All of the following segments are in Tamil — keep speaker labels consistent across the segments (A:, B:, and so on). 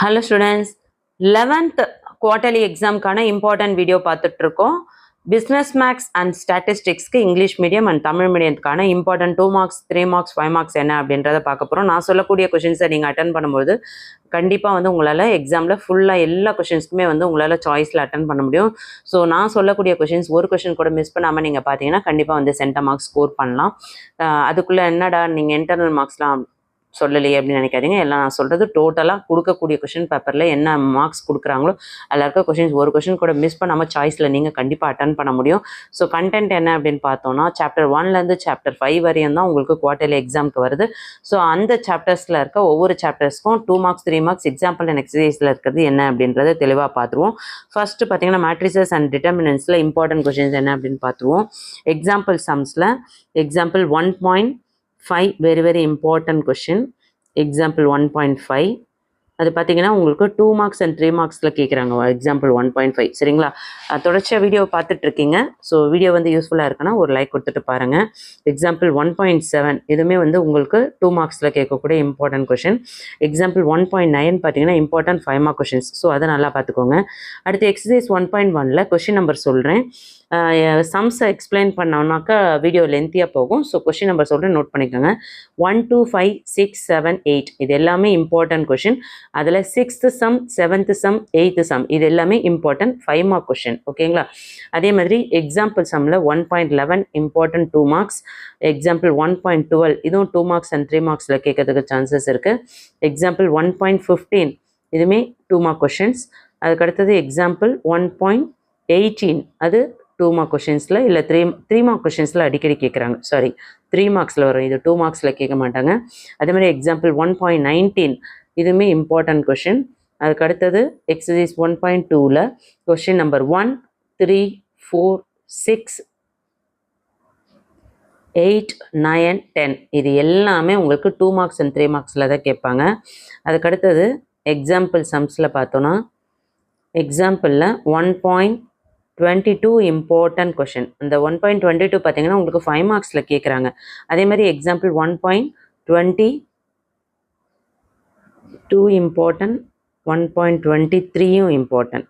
A: Hello students, 11th quarterly exam கான important video பார்த்துட்டு இருக்கோம். Business Maths and Statistics க்கு English medium and Tamil medium கான important 2 marks, 3 marks, 5 marks என்ன அப்படின்றத பார்க்க போறோம். நான் சொல்லக்கூடிய கொஸ்டின்ஸை நீங்கள் அட்டன் பண்ணும்போது கண்டிப்பாக வந்து உங்களால் எக்ஸாமில் ஃபுல்லாக எல்லா கொஷின்ஸ்க்குமே வந்து உங்களால் சாய்ஸில் அட்டன் பண்ண முடியும். ஸோ நான் சொல்லக்கூடிய கொஷின்ஸ் ஒரு கொஷின் கூட மிஸ் பண்ணாமல் நீங்கள் பார்த்தீங்கன்னா கண்டிப்பாக வந்து சென்டர் மார்க்ஸ் ஸ்கோர் பண்ணலாம். அதுக்குள்ளே என்னடா நீங்கள் இன்டர்னல் மார்க்ஸ்லாம் சொல்லலையே அப்படின்னு நினைக்காதீங்க. எல்லாம் நான் சொல்கிறது டோட்டலாக கொடுக்கக்கூடிய கொஷின் பேப்பரில் என்ன மார்க்ஸ் கொடுக்குறாங்களோ அதில் இருக்க கொஷின்ஸ் ஒரு கொஷின் கூட மிஸ் பண்ணாமல் சாய்ஸில் நீங்கள் கண்டிப்பாக அட்டன் பண்ண முடியும். ஸோ கண்டென்ட் என்ன அப்படின்னு பார்த்தோன்னா சாப்டர் 1லேருந்து சாப்டர் 5 வரையும் தான் உங்களுக்கு குவார்டர்லி எக்ஸாமுக்கு வருது. ஸோ அந்த சாப்டர்ஸில் இருக்க ஒவ்வொரு சாப்டர்ஸ்க்கும் 2 மார்க்ஸ் 3 மார்க்ஸ் எக்ஸாம்பிள் அண்ட் எக்ஸசைஸில் இருக்கிறது என்ன அப்படின்றத தெளிவாக பார்த்துருவோம். ஃபர்ஸ்ட்டு பார்த்தீங்கன்னா மேட்ரிசஸ் அண்ட் டிட்டர்மினன்ஸில் இம்பார்ட்டன்ட் கொஷின்ஸ் என்ன அப்படின்னு பார்த்துருவோம். எக்ஸாம்பிள் சம்ஸில் example 1.5 very important question. Example 1.5 அது பார்த்தீங்கன்னா உங்களுக்கு 2 மார்க்ஸ் அண்ட் 3 மார்க்ஸில் கேட்குறாங்க. எக்ஸாம்பிள் 1.5 சரிங்களா. தொடர்ச்சியாக வீடியோ பார்த்துட்டு இருக்கீங்க. ஸோ வீடியோ வந்து யூஸ்ஃபுல்லாக இருக்குன்னா ஒரு லைக் கொடுத்துட்டு பாருங்கள். எக்ஸாம்பிள் 1.7 இதுவுமே வந்து உங்களுக்கு 2 மார்க்ஸில் கேட்கக்கூடிய இம்பார்ட்டன்ட் கொஷின். எக்ஸாம்பிள் 1.9 பார்த்தீங்கன்னா இம்பார்ட்டன்ட் 5 மார்க் கொஷின்ஸ். ஸோ அதை நல்லா பார்த்துக்கோங்க. அடுத்து எக்ஸசைஸ் 1.1ல் கொஷின் நம்பர் சொல்கிறேன். சம்ஸை எக்ஸ்பிளைன் பண்ணோம்னாக்கா வீடியோ லென்த்தியாக போகும். ஸோ கொஷின் நம்பர் சொல்கிறேன், நோட் பண்ணிக்கோங்க. 1 2 5 6 7 8 இது எல்லாமே இம்பார்ட்டன்ட் கொஷின். அதில் 6th some 7th some 8th some இது எல்லாமே இம்பார்ட்டன்ட் 5 மார்க் கொஷின். ஓகேங்களா. அதே மாதிரி எக்ஸாம்பிள் சம்மில் 1.11 இம்பார்ட்டன்ட் 2 மார்க்ஸ். எக்ஸாம்பிள் 1.12 இதுவும் 2 மார்க்ஸ் அண்ட் 3 மார்க்ஸில் கேட்கறதுக்கு சான்சஸ் இருக்குது. எக்ஸாம்பிள் 1.15 இதுவுமே 2 மார்க் கொஷின்ஸ். அதுக்கடுத்தது எக்ஸாம்பிள் 1.18 அது 2 மார்க் கொஷின்ஸில் இல்லை 3 மார்க் கொஷின்ஸில் அடிக்கடி கேட்குறாங்க. சாரி 3 மார்க்ஸில் வரும், இது 2 மார்க்ஸில் கேட்க மாட்டாங்க. அதே மாதிரி எக்ஸாம்பிள் 1.19 இதுவுமே இம்பார்ட்டன்ட் கொஷின். அதுக்கு அடுத்தது எக்ஸசைஸ் 1.2ல் கொஷின் நம்பர் 1 3 4 6 8 9 10 இது எல்லாமே உங்களுக்கு 2 மார்க்ஸ் அண்ட் 3 மார்க்ஸில் தான் கேட்பாங்க. அதுக்கடுத்தது எக்ஸாம்பிள் சம்ஸில் பார்த்தோன்னா எக்ஸாம்பிளில் 1.22 இம்பார்ட்டன்ட் கொஷின். இந்த 1.22 பார்த்தீங்கன்னா உங்களுக்கு 5 மார்க்ஸில் கேட்குறாங்க. அதே மாதிரி எக்ஸாம்பிள் 1.22 இம்பார்ட்டன்ட், 1.23யும் இம்பார்ட்டன்ட்.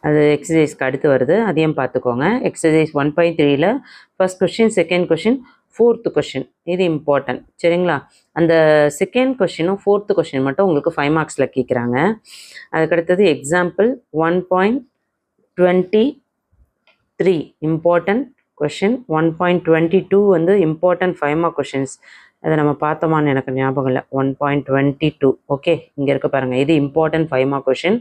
A: அது எக்ஸசைஸ்க்கு அடுத்து வருது, அதையும் பார்த்துக்கோங்க. எக்ஸசைஸ் 1.3ல் first question, second question, 4th question இது இம்பார்ட்டன்ட் சரிங்களா. அந்த செகண்ட் கொஷினும் 4th கொஷின் மட்டும் உங்களுக்கு 5 மார்க்ஸில் கேட்குறாங்க. அதுக்கடுத்தது எக்ஸாம்பிள் 1.23 இம்பார்ட்டன்ட் கொஷின். 1.22 வந்து இம்பார்ட்டன்ட் 5 மார்க் கொஷின்ஸ். அதை நம்ம பார்த்தோமான்னு எனக்கு ஞாபகம் இல்லை. 1.22 ஓகே இங்கே இருக்க பாருங்கள், இது இம்பார்ட்டன்ட் 5 மார்க் கொஷின்.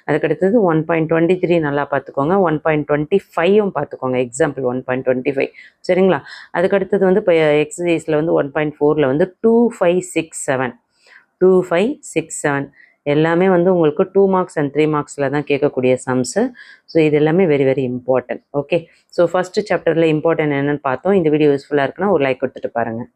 A: அதுக்கடுத்தது 1.23 நல்லா பார்த்துக்கோங்க. 1.25யும் பார்த்துக்கோங்க. எக்ஸாம்பிள் 1.25 சரிங்களா. அதுக்கடுத்தது வந்து இப்போ எக்ஸசைஸில் வந்து 1.4ல் வந்து 2567 எல்லாமே வந்து உங்களுக்கு 2 மார்க்ஸ் அண்ட் 3 மார்க்ஸில் தான் கேட்கக்கூடிய சம்ஸு. ஸோ இது எல்லாமே very very important. Okay so first சாப்டரில் இம்பார்ட்டன்ட் என்னென்னு பார்த்தோம். இந்த வீடியோ யூஸ்ஃபுல்லாக இருக்குன்னா ஒரு லைக் கொடுத்துட்டு பாருங்கள்.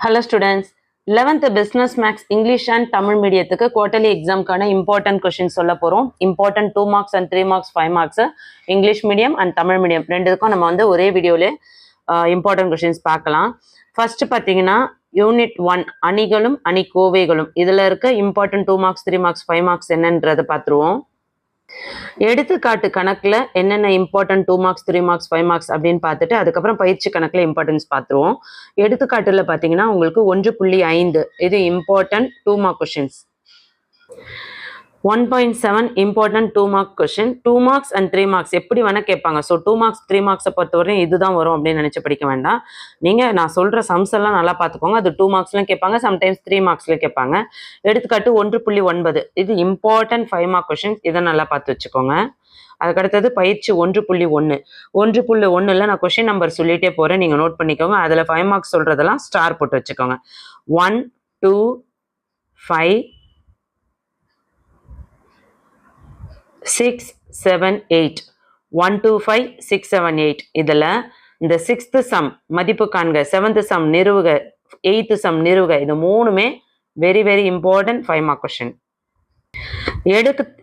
A: Hello students, 11th business maths English and Tamil மீடியத்துக்கு குவார்டர்லி எக்ஸாம்க்கான இம்பார்ட்டன்ட் கொஷின் சொல்ல போகிறோம். Important 2 marks and 3 marks 5 marks English medium and Tamil medium ரெண்டுக்கும் நம்ம வந்து ஒரே வீடியோவில் இம்பார்ட்டன்ட் கொஷின்ஸ் பார்க்கலாம். ஃபர்ஸ்ட் பார்த்தீங்கன்னா யூனிட் 1 அணிகளும் அணிக்கோவைகளும் இதில் இருக்க இம்பார்ட்டன்ட் 2 மார்க்ஸ் 3 மார்க்ஸ் 5 மார்க்ஸ் என்னன்றதை பார்த்துருவோம். எடுத்துக்காட்டு கணக்கில் என்னென்ன இம்பார்ட்டன்ட் 2 மார்க்ஸ் 3 மார்க்ஸ் 5 மார்க்ஸ் அப்படின்னு பார்த்துட்டு அதுக்கப்புறம் பயிற்சி கணக்கில் இம்பார்ட்டன்ஸ் பார்த்துருவோம். எடுத்துக்காட்டில் பார்த்தீங்கன்னா உங்களுக்கு 1.5 இது important 2 mark questions. 1.7 important 2 mark question. 2 marks and 3 marks எப்படி வேணால் கேட்பாங்க. ஸோ 2 மார்க்ஸ் 3 மார்க்ஸை பொறுத்தவரையும் இதுதான் வரும் அப்படின்னு நினச்சி படிக்க வேண்டாம். நீங்கள் நான் சொல்கிற சம்ஸ் எல்லாம் நல்லா பார்த்துக்கோங்க. அது 2 மார்க்ஸ்லையும் கேட்பாங்க, சம்டைம்ஸ் 3 மார்க்ஸ்லையும் கேட்பாங்க. எடுத்துக்காட்டு 1.9 இது இம்பார்ட்டன்ட் 5 மார்க் கொஷின்ஸ். இதை நல்லா பார்த்து வச்சுக்கோங்க. அதுக்கடுத்தது பயிற்சி 1.1 நான் கொஷின் நம்பர் சொல்லிகிட்டே போகிறேன், நீங்கள் நோட் பண்ணிக்கோங்க. அதில் 5 மார்க்ஸ் சொல்கிறதெல்லாம் ஸ்டார் போட்டு வச்சுக்கோங்க. 1 2 5 6 7 8 1 2 5 6 7 8 இதில் இந்த 6th சம் மதிப்பு காண்க, 7th சம் நிறுவுக, 8th சம் நிறுவுக இது மூணுமே very very important 5 mark question.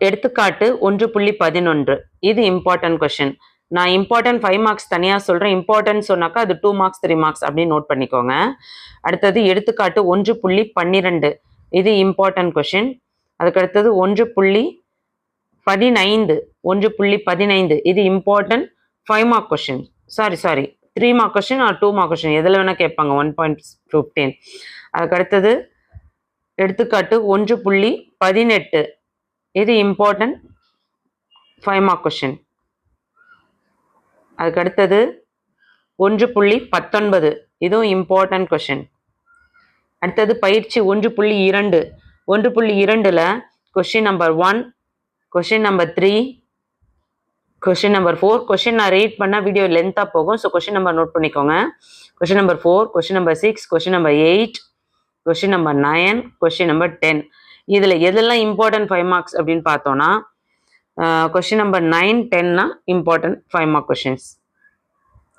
A: எடுத்துக்காட்டு 1.11 இது இம்பார்ட்டன்ட் கொஷின். நான் இம்பார்ட்டன்ட் 5 மார்க்ஸ் தனியாக சொல்கிறேன். இம்பார்ட்டன்ட் சொன்னாக்கா அது 2 மார்க்ஸ் 3 மார்க்ஸ் அப்படின்னு நோட் பண்ணிக்கோங்க. அடுத்தது எடுத்துக்காட்டு 1.12 இது இம்பார்ட்டன்ட் கொஷின். அதுக்கடுத்தது 1.15 1.15 இது important 5 mark question. Sorry 3 mark question or 2 mark question எதில் வேணால் கேட்பாங்க. 1.15. அதுக்கடுத்தது எடுத்துக்காட்டு 1.18 இது இம்பார்ட்டன்ட் 5 மார்க் கொஷின். அதுக்கடுத்தது 1.19 இதுவும் இம்பார்ட்டன்ட் கொஷின். அடுத்தது பயிற்சி 1.2 1.2ல் question number 1, question number 3, question number 4. Question நான் ரீட் பண்ணால் வீடியோ லென்த்தாக போகும். ஸோ கொஷின் நம்பர் நோட் பண்ணிக்கோங்க. Question number 4, question number 6, question number 8, question number 9, question number 10. இதில் எதெல்லாம் இம்பார்ட்டன்ட் 5 மார்க்ஸ் அப்படின்னு பார்த்தோன்னா கொஷின் நம்பர் 9, 10னா இம்பார்ட்டன்ட் 5 மார்க் கொஷின்ஸ்.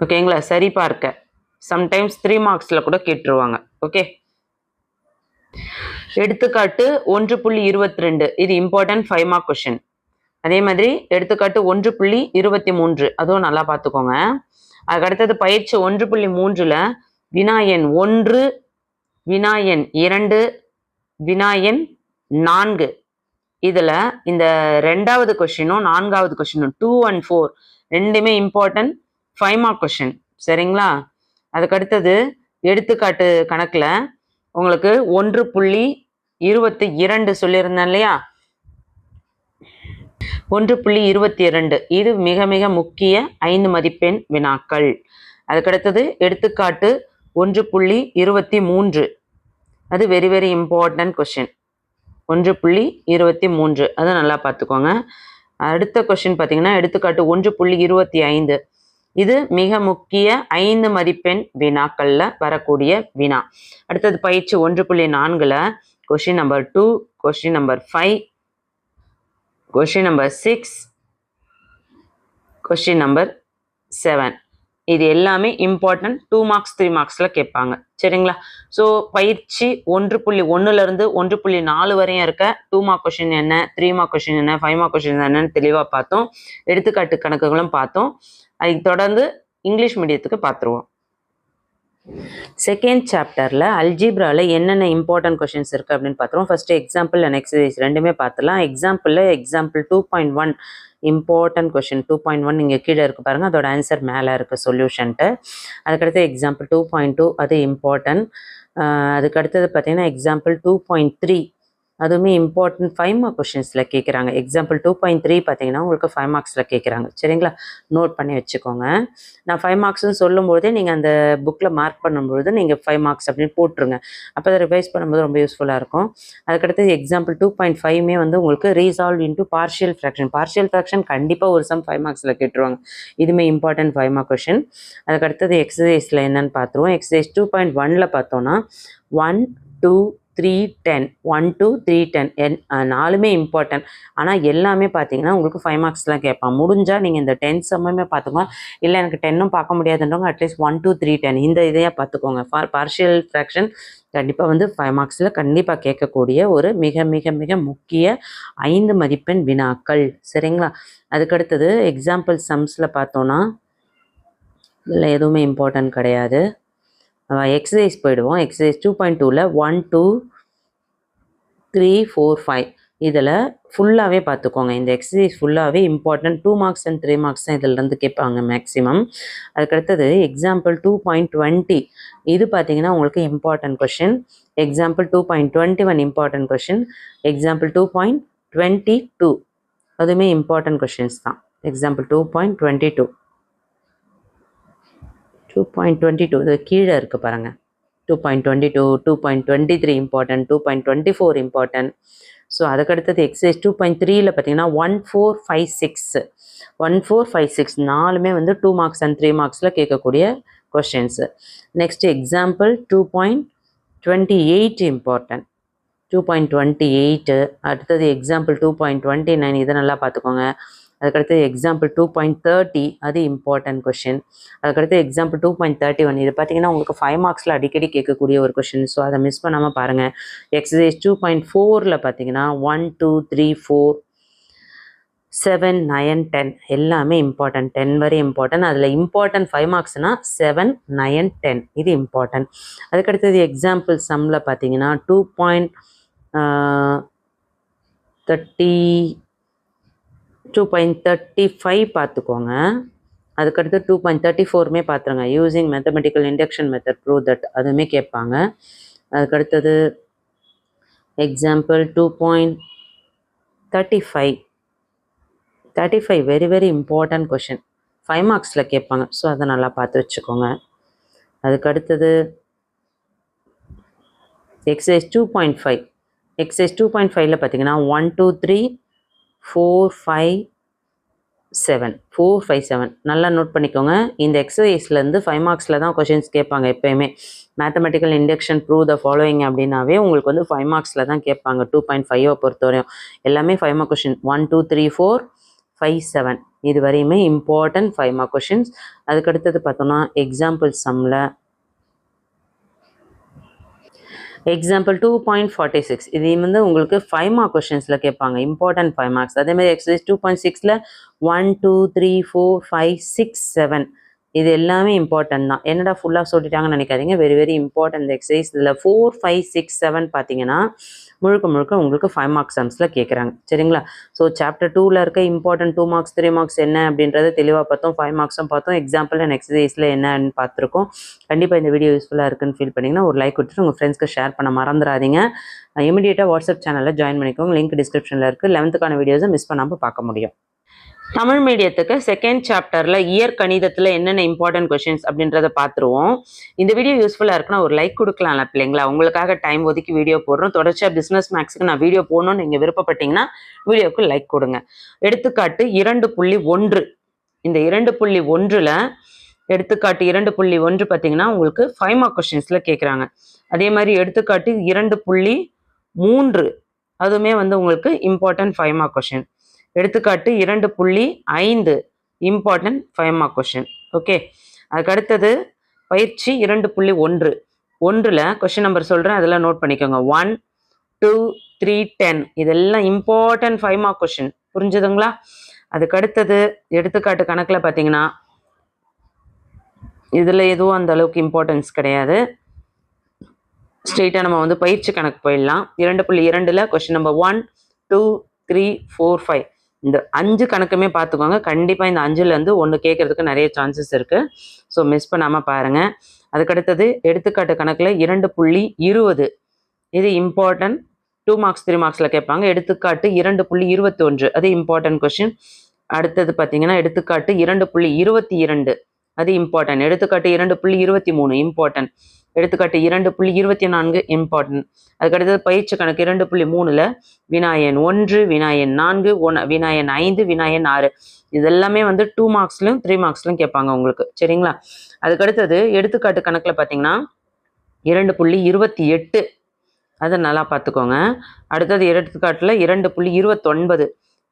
A: ஓகேங்களா? சரி பார்க்க சம்டைம்ஸ் 3 மார்க்ஸில் கூட கேட்டுருவாங்க. ஓகே. எடுத்துக்காட்டு 1.22 இது இம்பார்ட்டன்ட் 5 மார்க் கொஷின். அதே மாதிரி எடுத்துக்காட்டு 1.23 அதுவும் நல்லா பார்த்துக்கோங்க. அதுக்கடுத்தது பயிற்சி 1.3ல் வினா எண் 1, வினா எண் 2, வினா எண் 4 இதில் இந்த 2வது கொஷினும் 4வது கொஷினும் 2 and 4 ரெண்டுமே இம்பார்ட்டன்ட் 5 மார்க் கொஷின். சரிங்களா? அதுக்கடுத்தது எடுத்துக்காட்டு கணக்கில் உங்களுக்கு 1.22 சொல்லியிருந்தேன் இல்லையா? 1.22 இது மிக மிக முக்கிய 5 மதிப்பெண் வினாக்கள். அதுக்கடுத்தது எடுத்துக்காட்டு 1.23 அது வெரி வெரி இம்பார்ட்டன்ட் கொஷின். 1.23 அதை நல்லா பார்த்துக்கோங்க. அடுத்த கொஷின் பார்த்தீங்கன்னா எடுத்துக்காட்டு 1.25 இது மிக முக்கிய 5 மதிப்பெண் வினாக்களில் வரக்கூடிய வினா. அடுத்தது பயிற்சி 1.4ல் question number 2, question number 5, question number 6, question number 7 இது எல்லாமே இம்பார்ட்டன்ட் 2 மார்க்ஸ் 3 மார்க்ஸில் கேட்பாங்க. சரிங்களா? ஸோ பயிற்சி 1.1லேருந்து 1.4 வரையும் இருக்க 2 மார்க் கொஷின் என்ன, 3 மார்க் கொஷின் என்ன, 5 மார்க் கொஷின் என்னன்னு தெளிவாக பார்த்தோம். எடுத்துக்காட்டு கணக்குகளும் பார்த்தோம். அதுக்கு தொடர்ந்து இங்கிலீஷ் மீடியத்துக்கு பார்த்துருவோம். செகண்ட் சாப்டரில் அல்ஜிப்ராவில் என்னென்ன இம்பார்ட்டன்ட் கொஷின்ஸ் இருக்குது அப்படின்னு பார்த்துருவோம். ஃபஸ்ட்டு எக்ஸாம்பிள் அண்ட் எக்ஸசைஸ் ரெண்டுமே பார்த்துலாம். எக்ஸாம்பிள் 2.1 இம்பார்ட்டன்ட் கொஷின் 2.1 இங்கே கீழே இருக்குது பாருங்கள், அதோட ஆன்சர் மேலே இருக்குது சொல்யூஷன்ட்டு. அதுக்கடுத்து எக்ஸாம்பிள் 2.2 அது இம்பார்ட்டன்ட். அதுக்கடுத்தது பார்த்தீங்கன்னா எக்ஸாம்பிள் 2.3 அதுவுமே இம்பார்ட்டன்ட் 5 மார்க் கொஷின்ஸில் கேட்குறாங்க. எக்ஸாம்பிள் 2.3 பார்த்தீங்கன்னா உங்களுக்கு 5 மார்க்ஸில் கேட்குறாங்க. சரிங்களா? நோட் பண்ணி வச்சுக்கோங்க. நான் 5 மார்க்ஸ்னு சொல்லும்போதே நீங்கள் அந்த புக்கில் மார்க் பண்ணும்பொழுது நீங்கள் 5 மார்க்ஸ் அப்படின்னு போட்டுருங்க. அப்போ அதை ரிவைஸ் பண்ணும்போது ரொம்ப யூஸ்ஃபுல்லாக இருக்கும். அதுக்கடுத்து எக்ஸாம்பிள் 2.5மே வந்து உங்களுக்கு resolve into partial fraction. Partial fraction கண்டிப்பாக ஒரு சம் 5 மார்க்ஸில் கேட்டுருவாங்க. இதுவுமே இம்பார்ட்டன்ட் 5 மார்க் கொஷின். அதுக்கடுத்தது எக்ஸசைஸில் என்னென்னு பார்த்துருவோம். எக்ஸசைஸ் 2.1ல் பார்த்தோன்னா 1, 2, 3, 10 1, 2, 3, 10 நாலுமே இம்பார்ட்டன்ட். ஆனால் எல்லாமே பார்த்தீங்கன்னா உங்களுக்கு 5 மார்க்ஸ் தான் கேட்பான். முடிஞ்சால் நீங்கள் இந்த 10 சம்மே பார்த்துக்கோங்க. இல்லை எனக்கு 10ம் பார்க்க முடியாதுன்றவங்க அட்லீஸ்ட் 1, 2, 3, 10 இந்த இதையாக பார்த்துக்கோங்க. பார்ஷியல் ஃப்ராக்ஷன் கண்டிப்பாக வந்து 5 மார்க்ஸில் கண்டிப்பாக கேட்கக்கூடிய ஒரு மிக மிக மிக முக்கிய 5 மதிப்பெண் வினாக்கள். சரிங்களா? அதுக்கடுத்தது எக்ஸாம்பிள் சம்ஸில் பார்த்தோன்னா இதில் எதுவுமே இம்பார்ட்டன்ட் கிடையாது. எக்ஸசைஸ் போயிடுவோம். எக்ஸசைஸ் 2.2ல் 1, 2, 3, 4, 5 இதில் ஃபுல்லாகவே பார்த்துக்கோங்க. இந்த எக்ஸசைஸ் ஃபுல்லாகவே இம்பார்ட்டன்ட் 2 மார்க்ஸ் அண்ட் 3 மார்க்ஸ் தான் இதிலேருந்து கேட்பாங்க மேக்ஸிமம். அதுக்கடுத்தது எக்ஸாம்பிள் 2.20 இது பார்த்தீங்கன்னா உங்களுக்கு important question. Example 2.21 important question. Example 2.22 அதுவுமே இம்பார்ட்டன்ட் கொஷின்ஸ் தான். எக்ஸாம்பிள் 2.22 இது கீழே இருக்குது பாருங்கள். 2.22, 2.23 இம்பார்ட்டன்ட், 2.24 இம்பார்ட்டன்ட். ஸோ அதுக்கடுத்தது எக்ஸசைஸ் 2.3ல் பார்த்தீங்கன்னா 1, 4, 5, 6 1, 4, 5, 6 நாலுமே வந்து 2 மார்க்ஸ் அண்ட் 3 மார்க்ஸில் கேட்கக்கூடிய கொஷின்ஸு. Next example 2.28 important, 2.28. அடுத்தது எக்ஸாம்பிள் 2.29 இதை நல்லா பார்த்துக்கோங்க. அதுக்கடுத்து எக்ஸாம்பிள் 2.30 அது இம்பார்ட்டன்ட் கொஷின். அதுக்கடுத்து எக்ஸாம்பிள் 2.31 இது பார்த்தீங்கன்னா உங்களுக்கு 5 மார்க்ஸில் அடிக்கடி கேட்கக்கூடிய ஒரு கொஷின். ஸோ அதை மிஸ் பண்ணாமல் பாருங்கள். எக்ஸசைஸ் 2.4ல் பார்த்தீங்கன்னா 1, 2, 3, 4, 7, 9, 10 எல்லாமே இம்பார்ட்டன்ட். 10 வரை இம்பார்ட்டன்ட். அதில் இம்பார்ட்டன்ட் 5 மார்க்ஸ்னா 7, 9, 10 இது இம்பார்ட்டன்ட். அதுக்கடுத்தது எக்ஸாம்பிள் சம்மில் பார்த்தீங்கன்னா 2.35 பார்த்துக்கோங்க. அதுக்கடுத்து 2.34மே பார்த்துருங்க. Using mathematical induction method prove that அதுவுமே கேட்பாங்க. அதுக்கடுத்தது example 2.35 very very important question. 5 மார்க்ஸில் கேட்பாங்க. ஸோ அதை நல்லா பார்த்து வச்சுக்கோங்க. அதுக்கடுத்தது எக்ஸசைஸ் 2.5. எக்ஸசைஸ் 2.5ல் பார்த்தீங்கன்னா 1, 2, 3, 4, 5, 7 நல்லா நோட் பண்ணிக்கோங்க. இந்த எக்ஸசைஸ்லேருந்து 5 மார்க்ஸில் தான் கொஷின்ஸ் கேட்பாங்க எப்போயுமே. Mathematical induction prove the following அப்படின்னாவே உங்களுக்கு வந்து 5 மார்க்ஸில் தான் கேட்பாங்க. 2.5 பொறுத்தவரையும் எல்லாமே 5 மார்க் கொஷின். 1, 2, 3, 4, 5, 7 இது வரையுமே இம்பார்ட்டன்ட் 5 மார்க் கொஷின்ஸ். அதுக்கடுத்தது பார்த்தோம்னா எக்ஸாம்பிள் சம்மில் எக்ஸாம்பிள் 2.46 இது வந்து உங்களுக்கு 5 மார்க் கொஷின்ஸில் கேட்பாங்க. Important 5 marks. அதேமாதிரி எக்ஸசைஸ் 2.6ல் 1, 2, 3, 4, 5, 6, 7 இது எல்லாமே இம்பார்ட்டன்ட் தான். என்னடா ஃபுல்லாக சொல்லிட்டாங்கன்னு நினைக்காதீங்க. வெரி வெரி இம்பார்ட்டன்ட் இந்த எக்ஸசைஸ். இதில் 4, 5, 6, 7 பார்த்தீங்கன்னா முழுக்க உங்களுக்கு 5 மார்க் சம்ஸில் கேட்குறாங்க. சரிங்களா? ஸோ சாப்டர் 2ல் இருக்க இம்பார்ட்டன்ட் 2 மார்க்ஸ் 3 மார்க்ஸ் என்ன அப்படின்றத தெளிவாக பார்த்தோம். 5 மார்க்ஸும் பார்த்தோம். எக்ஸாம்பிள் அண்ட் எக்ஸசைஸில் என்னன்னு பார்த்துருக்கோம். கண்டிப்பாக இந்த வீடியோ யூஸ்ஃபுல்லாக இருக்குன்னு ஃபீல் பண்ணிங்கன்னா ஒரு லைக் கொடுத்துட்டு உங்கள் ஃப்ரெண்ட்ஸ்க்கு ஷேர் பண்ண மறந்துடாதீங்க. இமீடியட்டாக வாட்ஸ்அப் சேனலில் ஜாயின் பண்ணிக்கோங்க. லிங்க் டிஸ்கிரிப்ஷனில் இருக்குது. 11th வீடியோஸை மிஸ் பண்ணாமல் பார்க்க முடியும். தமிழ் மீடியத்துக்கு செகண்ட் சாப்டரில் இயற் கணிதத்தில் என்னென்ன இம்பார்ட்டன்ட் கொஷின்ஸ் அப்படின்றத பார்த்துருவோம். இந்த வீடியோ யூஸ்ஃபுல்லாக இருக்குன்னா ஒரு லைக் கொடுக்கலாம்ல பிள்ளைங்களா? உங்களுக்காக டைம் ஒதுக்கி வீடியோ போடுறோம். தொடர்ச்சியாக பிஸ்னஸ் மேக்ஸுக்கு நான் வீடியோ போடணும்னு நீங்கள் விருப்பப்பட்டீங்கன்னா வீடியோக்கு லைக் கொடுங்க. எடுத்துக்காட்டு 2.1. இந்த 2.1ல் எடுத்துக்காட்டு 2.1 பார்த்தீங்கன்னா உங்களுக்கு 5 மார்க் கொஷின்ஸில் கேட்குறாங்க. அதே மாதிரி எடுத்துக்காட்டு 2.3 அதுவுமே வந்து உங்களுக்கு இம்பார்ட்டன்ட் 5 மார்க் கொஷின். எடுத்துக்காட்டு 2.5 இம்பார்ட்டன்ட் 5 மார்க் கொஷின். ஓகே, அதுக்கு அடுத்தது பயிற்சி 2.1ல் கொஷின் நம்பர் சொல்கிறேன், அதெல்லாம் நோட் பண்ணிக்கோங்க. 1, 2, 3, 10 இதெல்லாம் இம்பார்ட்டன்ட் 5 மார்க் கொஷின். புரிஞ்சுதுங்களா? அதுக்கு அடுத்தது எடுத்துக்காட்டு கணக்கில் பார்த்தீங்கன்னா இதில் எதுவும் அந்த அளவுக்கு இம்பார்ட்டன்ஸ் கிடையாது. ஸ்ட்ரெயிட்டாக நம்ம வந்து பயிற்சி கணக்கு போயிடலாம். 2.2ல் கொஷின் நம்பர் 1, 2, 3, 4, 5 இந்த 5 கணக்குமே பார்த்துக்கோங்க. கண்டிப்பாக இந்த 5லேருந்து 1 கேட்கறதுக்கு நிறைய சான்சஸ் இருக்குது. ஸோ மிஸ் பண்ணாமல் பாருங்கள். அதுக்கடுத்தது எடுத்துக்காட்டு கணக்கில் 2.20 இது இம்பார்ட்டன்ட் 2 மார்க்ஸ் 3 மார்க்ஸில் கேட்பாங்க. எடுத்துக்காட்டு 2.21 அது இம்பார்ட்டன்ட் கொஷின். அடுத்தது பார்த்தீங்கன்னா எடுத்துக்காட்டு 2.22 அது இம்பார்ட்டன்ட். எடுத்துக்காட்டு 2.23 இம்பார்ட்டன்ட். எடுத்துக்காட்டு 2.24 இம்பார்ட்டன்ட். அதுக்கடுத்தது பயிற்சி கணக்கு 2.3ல் வினாயன் 1, வினாயன் 4, வினாயன் 5, வினாயன் 6 இதெல்லாமே வந்து 2 மார்க்ஸ்லையும் 3 மார்க்ஸ்லையும் கேட்பாங்க உங்களுக்கு. சரிங்களா? அதுக்கடுத்தது எடுத்துக்காட்டு கணக்கில் பார்த்தீங்கன்னா 2.28 அதை நல்லா பார்த்துக்கோங்க. அடுத்தது எடுத்துக்காட்டில் 2.29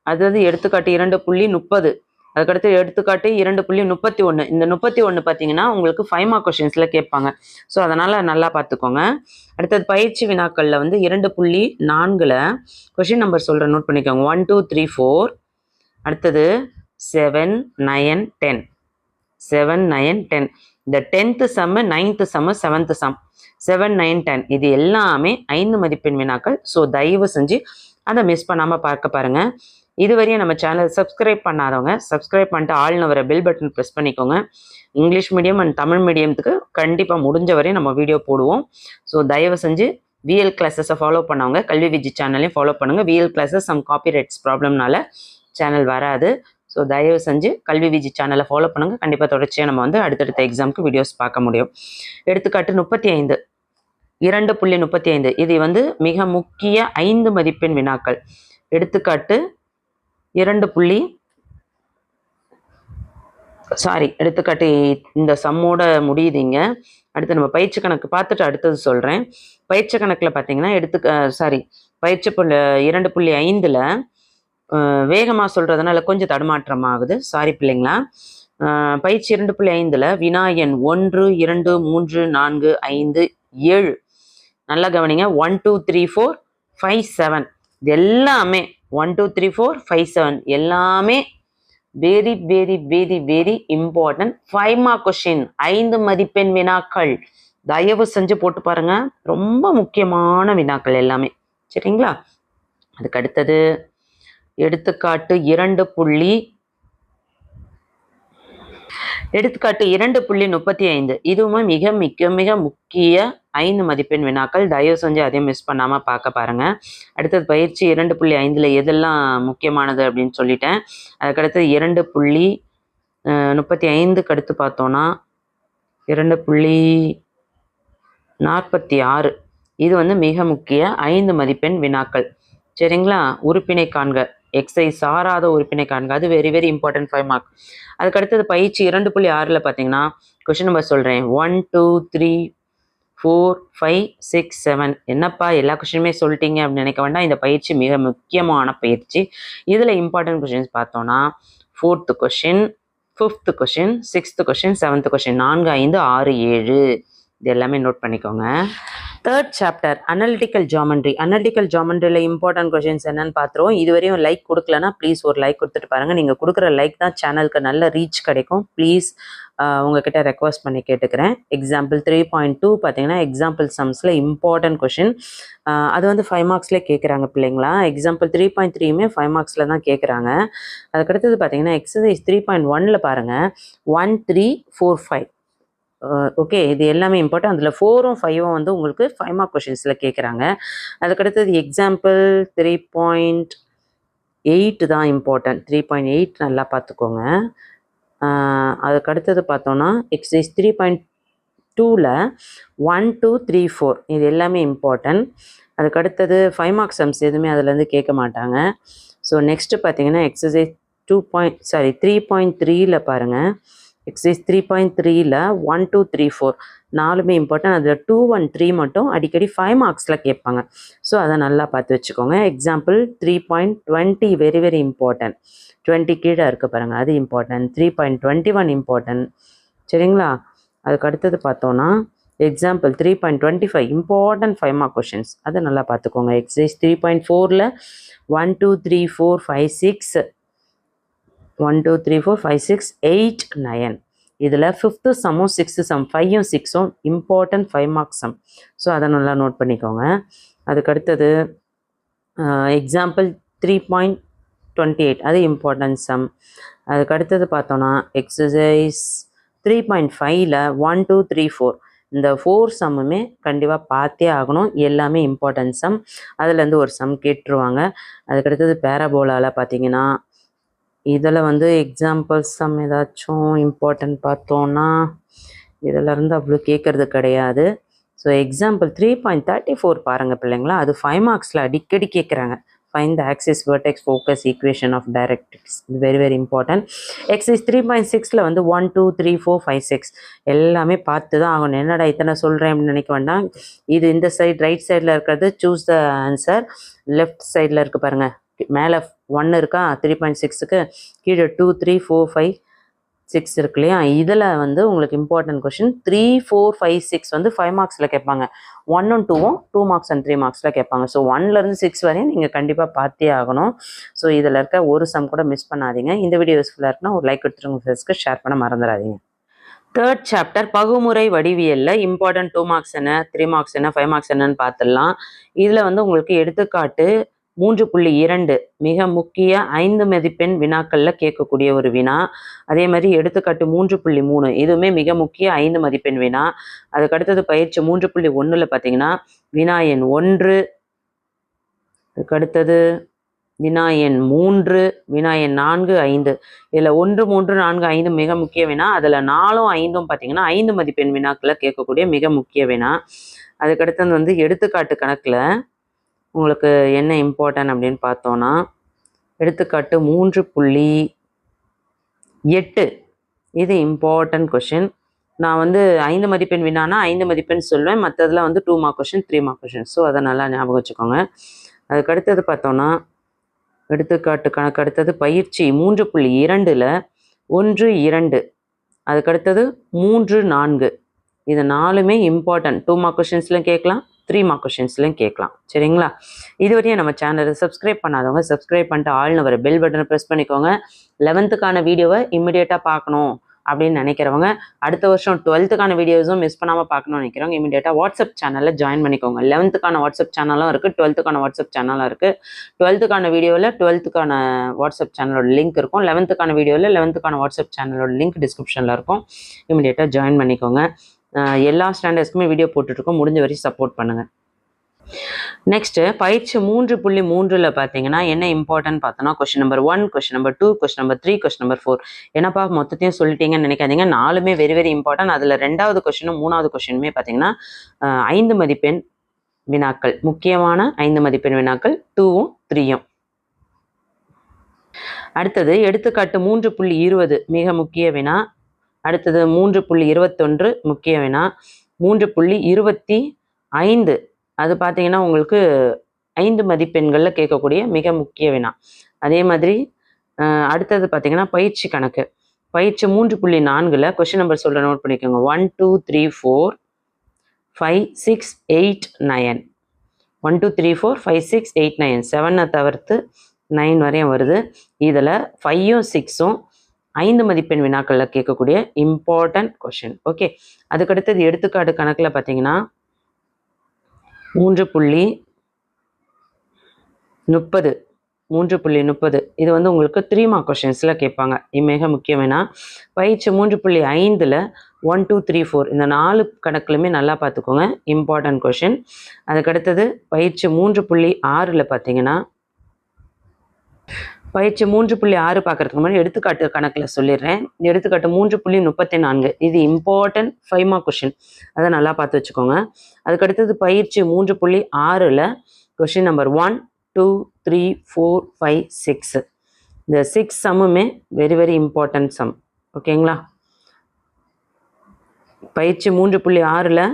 A: அதாவது எடுத்துக்காட்டு 2.30 அதுக்கடுத்து எடுத்துக்காட்டு 2.31 இந்த 31 பார்த்தீங்கன்னா உங்களுக்கு 5 மார்க் கொஷின்ஸில் கேட்பாங்க. ஸோ அதனால் நல்லா பார்த்துக்கோங்க. அடுத்தது பயிற்சி வினாக்களில் வந்து 2.4ல் கொஷின் நம்பர் சொல்கிறேன், நோட் பண்ணிக்கோங்க. 1, 2, 3, 4 அடுத்தது 7, 9, 10 7, 9, 10 இந்த 10th சம்மு 9th சம்மு 7th சம் 7, 9, 10 இது எல்லாமே 5 மதிப்பெண் வினாக்கள். ஸோ தயவு செஞ்சு அதை மிஸ் பண்ணாமல் பார்க்க பாருங்கள். இதுவரையும் நம்ம சேனல் சப்ஸ்கிரைப் பண்ணாதவங்க சப்ஸ்கிரைப் பண்ணிட்டு ஆள்னு வர பெல் பட்டன் ப்ரெஸ் பண்ணிக்கோங்க. இங்கிலீஷ் மீடியம் அண்ட் தமிழ் மீடியத்துக்கு கண்டிப்பாக முடிஞ்ச வரையும் நம்ம வீடியோ போடுவோம். ஸோ தயவு செஞ்சு விஎல் கிளாஸஸை ஃபாலோ பண்ணவங்க கல்வி விஜி சேனலையும் ஃபாலோ பண்ணுங்கள். விஎல் கிளாஸஸ் சம் காப்பிரைட்ஸ் ப்ராப்ளம்னால சேனல் வராது. ஸோ தயவு செஞ்சு கல்வி விஜி சேனலை ஃபாலோ பண்ணுங்கள். கண்டிப்பாக தொடர்ச்சியாக நம்ம வந்து அடுத்தடுத்த எக்ஸாமுக்கு வீடியோஸ் பார்க்க முடியும். எடுத்துக்காட்டு 35 2.35 இது வந்து மிக முக்கிய 5 மதிப்பெண் வினாக்கள். எடுத்துக்காட்டு எடுத்துக்காட்டு இந்த சம்மோட முடியுதுங்க. அடுத்து நம்ம பயிற்சி கணக்கு பார்த்துட்டு அடுத்தது சொல்கிறேன். பயிற்சி கணக்கில் பார்த்தீங்கன்னா பயிற்சி 2.5ல் வேகமாக சொல்கிறதுனால கொஞ்சம் தடுமாற்றம் ஆகுது. சாரி பிள்ளைங்களா. பயிற்சி 2.5ல் வினாயன் 1, 2, 3, 4, 5, 7 நல்லா கவனிங்க. 1, 2, 3, 4, 5, 7 இது எல்லாமே 1 2 3 4 5 7 எல்லாமே very very very very important 5 mark question 5 மதிப்பெண் வினாக்கள். தயவு செஞ்சு போட்டு பாருங்க, ரொம்ப முக்கியமான வினாக்கள் எல்லாமே. சரிங்களா? அதுக்கு அடுத்தது எடுத்துக்காட்டு 2.35 இதுவுமே மிக மிக மிக முக்கிய 5 மதிப்பெண் வினாக்கள். தயவு செஞ்சு அதையும் மிஸ் பண்ணாம பார்க்க பாருங்க. அடுத்தது பயிற்சி 2.5ல எதெல்லாம் முக்கியமானது அப்படின்னு சொல்லிட்டேன். அதுக்கடுத்து 2.35க்கு அடுத்து பார்த்தோம்னா 2.46 இது வந்து மிக முக்கிய 5 மதிப்பெண் வினாக்கள். சரிங்களா? உறுப்பினை காண்க, எக்ஸசைஸ் சாராத உறுப்பினை காண்க, அது வெரி வெரி இம்பார்ட்டன்ட் 5 மார்க். அதுக்கடுத்தது பயிற்சி 2.6ல் பார்த்தீங்கன்னா கொஸ்டின் நம்பர் சொல்கிறேன். 1 2 3 4 5 6 7 என்னப்பா எல்லா கொஸ்டினுமே சொல்லிட்டீங்க அப்படின்னு நினைக்க வேண்டாம். இந்த பயிற்சி மிக முக்கியமான பயிற்சி. இதில் இம்பார்ட்டன்ட் கொஸ்டின்ஸ் பார்த்தோன்னா 4th question, 5th question, 6th question, 7th question, 4 5 6 7 இது எல்லாமே நோட் பண்ணிக்கோங்க. 3rd chapter analytical geometry. Analytical ஜாமெண்ட்ரியில் இம்பார்ட்டன்ட் கொஸ்டின்ஸ் என்னன்னு பார்த்துருவோம். இதுவரையும் லைக் கொடுக்கலன்னா ப்ளீஸ் ஒரு லைக் கொடுத்துட்டு பாருங்கள். நீங்கள் கொடுக்குற லைக் தான் சேனலுக்கு நல்ல ரீச் கிடைக்கும். ப்ளீஸ் உங்ககிட்ட ரெக்வஸ்ட் பண்ணி கேட்டுக்கிறேன். எக்ஸாம்பிள் 3.2 பார்த்தீங்கன்னா எக்ஸாம்பிள் சம்ஸில் இம்பார்ட்டன்ட் கொஷின் அது வந்து 5 மார்க்ஸில் கேட்குறாங்க பிள்ளைங்களா. எக்ஸாம்பிள் 3.3யுமே 5 மார்க்ஸில் தான் கேட்குறாங்க. அதுக்கடுத்தது பார்த்தீங்கன்னா எக்ஸசைஸ் 3.1ல் பாருங்கள் 1 3 4 5 ஓகே இது எல்லாமே இம்பார்ட்டன்ட். அதில் 4ம் 5ம் வந்து உங்களுக்கு 5 மார்க் கொஷின்ஸில் கேட்குறாங்க. அதுக்கடுத்தது எக்ஸாம்பிள் 3.8 தான் இம்பார்ட்டன்ட். 3.8 நல்லா பார்த்துக்கோங்க. அதுக்கடுத்தது பார்த்தோன்னா எக்ஸசைஸ் 3.2ல் 1 2 3 4 இது எல்லாமே இம்பார்ட்டன்ட். அதுக்கடுத்தது 5 மார்க் சம்ஸ் எதுவுமே அதுலேருந்து கேட்க மாட்டாங்க. ஸோ நெக்ஸ்ட்டு பார்த்தீங்கன்னா எக்ஸசைஸ் 3.3ல் பாருங்கள். எக்ஸசைஸ் 3.3ல் 1 2 3 4 4மே இம்பார்ட்டன்ட். அதில் 2 1 3 மட்டும் அடிக்கடி 5 மார்க்ஸில் கேட்பாங்க. ஸோ அதை நல்லா பார்த்து வச்சுக்கோங்க. Example 3.20 very very important. 20 கீழே இருக்க பாருங்கள், அது இம்பார்ட்டன்ட். 3.21 இம்பார்ட்டன்ட். சரிங்களா? அதுக்கு அடுத்தது பார்த்தோன்னா எக்ஸாம்பிள் 3.25 இம்பார்ட்டன்ட் 5 மார்க் கொஷின்ஸ், அதை நல்லா பார்த்துக்கோங்க. எக்ஸசைஸ் 3.4ல் 1 2 3 4 5 6 1 2 3 4 5 6 8 9 இதில் 5th சம்மும் 6th சம் 5ம் 6ம் இம்பார்ட்டன்ட் 5 மார்க் சம். ஸோ அதை நல்லா நோட் பண்ணிக்கோங்க. அதுக்கடுத்தது எக்ஸாம்பிள் 3.28 அது இம்பார்ட்டன்ட் சம். அதுக்கடுத்தது பார்த்தோன்னா எக்ஸசைஸ் 3.5ல் 1 2 3 4 இந்த 4 சம்முமே கண்டிப்பாக பார்த்தே ஆகணும். எல்லாமே இம்பார்ட்டன்ட் சம். அதுலேருந்து ஒரு சம் கேட்டுருவாங்க. அதுக்கடுத்தது பேராபோலாவில் பார்த்தீங்கன்னா இதில் வந்து எக்ஸாம்பிள் சம் ஏதாச்சும் இம்பார்ட்டன்ட் பார்த்தோன்னா இதிலேருந்து அவ்வளோ கேட்குறது கிடையாது. ஸோ எக்ஸாம்பிள் 3.34 பாருங்கள் பிள்ளைங்களா, அது 5 மார்க்ஸில் அடிக்கடி கேட்குறாங்க. Find the axis vertex focus equation of directrix, இது வெரி வெரி இம்பார்ட்டன்ட். எக்ஸசைஸ் 3.6ல் வந்து 1 2 3 4 5 6 எல்லாமே பார்த்து தான் ஆகணும். என்னடா இத்தனை சொல்கிறேன் அப்படின்னு நினைக்க வேண்டாம். இது இந்த சைடு ரைட் சைடில் இருக்கிறது சூஸ் த ஆன்சர், லெஃப்ட் சைடில் இருக்குது பாருங்கள். மேலே 1 இருக்கா 3.6க்கு, கீழே 2 3 4 5 6 இருக்கு இல்லையா. இதில் வந்து உங்களுக்கு இம்பார்ட்டன்ட் கொஷின் 3 4 5 6 வந்து 5 மார்க்ஸில் கேட்பாங்க. 1ம் 2ம் 2 மார்க்ஸ் அண்ட் 3 மார்க்ஸில் கேட்பாங்க. ஸோ 1லேருந்து 6 வரையும் நீங்கள் கண்டிப்பாக பார்த்தே ஆகணும். ஸோ இதில் இருக்க ஒரு சம் கூட மிஸ் பண்ணாதீங்க. இந்த வீடியோ யூஸ்ஃபுல்லாக இருக்குன்னா ஒரு லைக் எடுத்துட்டு உங்கள் ஃப்ரெண்ட்ஸ்க்கு ஷேர் பண்ண மறந்துடாதீங்க. 3rd சாப்டர் பகுமுறை வடிவியலில் இம்பார்ட்டன்ட் 2 மார்க்ஸ் என்ன, 3 மார்க்ஸ் என்ன, 5 மார்க்ஸ் என்னன்னு பார்த்துடலாம். இதில் வந்து உங்களுக்கு எடுத்துக்காட்டு 3.2 மிக முக்கிய 5 மதிப்பெண் வினாக்களில் கேட்கக்கூடிய ஒரு வினா. அதே மாதிரி எடுத்துக்காட்டு 3.3 இதுவுமே மிக முக்கிய 5 மதிப்பெண் வினா. அதுக்கடுத்தது பயிற்சி 3.1ல் பார்த்தீங்கன்னா வினா எண் 1, அதுக்கடுத்தது வினா எண் 3, வினா எண் 4 5 இதில் 1 3 4 5 மிக முக்கிய வினா. அதில் 4ம் 5ம் பார்த்தீங்கன்னா 5 மதிப்பெண் வினாக்களில் கேட்கக்கூடிய மிக முக்கிய வினா. அதுக்கடுத்தது வந்து எடுத்துக்காட்டு கணக்கில் உங்களுக்கு என்ன இம்பார்ட்டன்ட் அப்படின்னு பார்த்தோன்னா எடுத்துக்காட்டு 3.8 இது இம்பார்ட்டன்ட் கொஷின். நான் வந்து 5 மதிப்பெண் வினானா 5 மதிப்பெண் சொல்வேன், மற்றதில் வந்து 2 mark question 3 mark question. So அதை நல்லா ஞாபகம் வச்சுக்கோங்க. அதுக்கடுத்தது பார்த்தோன்னா எடுத்துக்காட்டு கணக்கு அடுத்தது பயிற்சி 3.2ல் 1 2 அதுக்கடுத்தது 3 4 இது 4மே இம்பார்ட்டன்ட் 2 மார்க் கொஷின்ஸ்லையும் கேட்கலாம், 3 மார்க் கொஷின்ஸ்லையும் கேட்கலாம். சரிங்களா? இதுவரையும் நம்ம சேனலை சப்ஸ்கிரைப் பண்ணாதவங்க சப்ஸ்கிரைப் பண்ணிட்டு ஆள்னு வர பெல் பட்டனை ப்ரெஸ் பண்ணிக்கோங்க. 11th வீடியோவை இம்மிடியேட்டாக பார்க்கணும் அப்படின்னு நினைக்கிறவங்க, அடுத்த வருஷம் 12th வீடியோஸும் மிஸ் பண்ணாமல் பார்க்கணும்னு நினைக்கிறவங்க இமீடியட்டாக வாட்ஸ்அப் சேனலில் ஜாயின் பண்ணிக்கோங்க. 11th வாட்ஸ்அப் சேனலும் இருக்குது, 12th வாட்ஸ்அப் சேனலும் இருக்குது. 12th வீடியோவில் 12th வாட்ஸ்அப் சேனலோட லிங்க் இருக்கும். 11th வீடியோவில் 11th வாட்ஸ்அப் சேனலோட லிங்க் டிஸ்கிரிப்ஷனில் இருக்கும். இமீடியட்டாக ஜாயின் பண்ணிக்கோங்க. எல்லா ஸ்டாண்டர்ட்ஸ்க்குமே வீடியோ போட்டுட்ருக்கோம். முடிஞ்ச வரைக்கும் சப்போர்ட் பண்ணுங்கள். நெக்ஸ்ட்டு பயிற்சி 3.3ல் பார்த்தீங்கன்னா என்ன இம்பார்ட்டன்ட் பார்த்தோன்னா question number 1, question number 2, question number 3, question number 4. என்னப்பா மொத்தத்தையும் சொல்லிட்டீங்கன்னு நினைக்காதீங்க. 4மே வெரி வெரி இம்பார்ட்டன்ட். அதில் 2வது கொஸ்டினும் 3வது கொஸ்டினுமே பார்த்தீங்கன்னா 5 மதிப்பெண் வினாக்கள், முக்கியமான 5 மதிப்பெண் வினாக்கள் 2ம் 3யும். அடுத்தது எடுத்துக்காட்டு 3.20 மிக முக்கிய வினா. அடுத்தது 3.21 முக்கிய வினா. 3.25 அது பார்த்தீங்கன்னா உங்களுக்கு 5 மதிப்பெண்களில் கேட்கக்கூடிய மிக முக்கிய வினா. அதே மாதிரி அடுத்தது பார்த்தீங்கன்னா பயிற்சி கணக்கு. பயிற்சி 3.4ல் கொஸ்டின் நம்பர் சொல்கிற நோட் பண்ணிக்கோங்க. 1 2 3 4 5 6 8 9. 1 2 3 4 5 6 8 9. 7 தவிர்த்து 9 வரையும் வருது. இதில் 5ம் 6ம் 5 மதிப்பெண் வினாக்களில் கேட்கக்கூடிய இம்பார்ட்டன்ட் கொஷின். ஓகே, அதுக்கடுத்தது எடுத்துக்காட்டு கணக்கில் பார்த்தீங்கன்னா 3.30 இது வந்து உங்களுக்கு 3 மார்க் கொஷின்ஸில் கேட்பாங்க. மிக முக்கியம்னா பயிற்சி 3.5ல் 1 2 3 4 இந்த 4 கணக்குலையுமே நல்லா பார்த்துக்கோங்க, இம்பார்ட்டன்ட் கொஷின். அதுக்கடுத்தது பயிற்சி 3.6ல் பார்த்தீங்கன்னா பயிற்சி 3.6 பார்க்கறதுக்கு முன்னாடி எடுத்துக்காட்டு கணக்கில் சொல்லிடுறேன். எடுத்துக்காட்டு 3.34 இது இம்பார்ட்டன்ட் 5 மார்க் கொஷின், அதை நல்லா பார்த்து வச்சுக்கோங்க. அதுக்கடுத்தது பயிற்சி 3.6ல் கொஷின் நம்பர் 1 2 3 4 5 6. இந்த 6 சம்முமே வெரி வெரி இம்பார்ட்டன்ட் சம். ஓகேங்களா? பயிற்சி 3.6ல்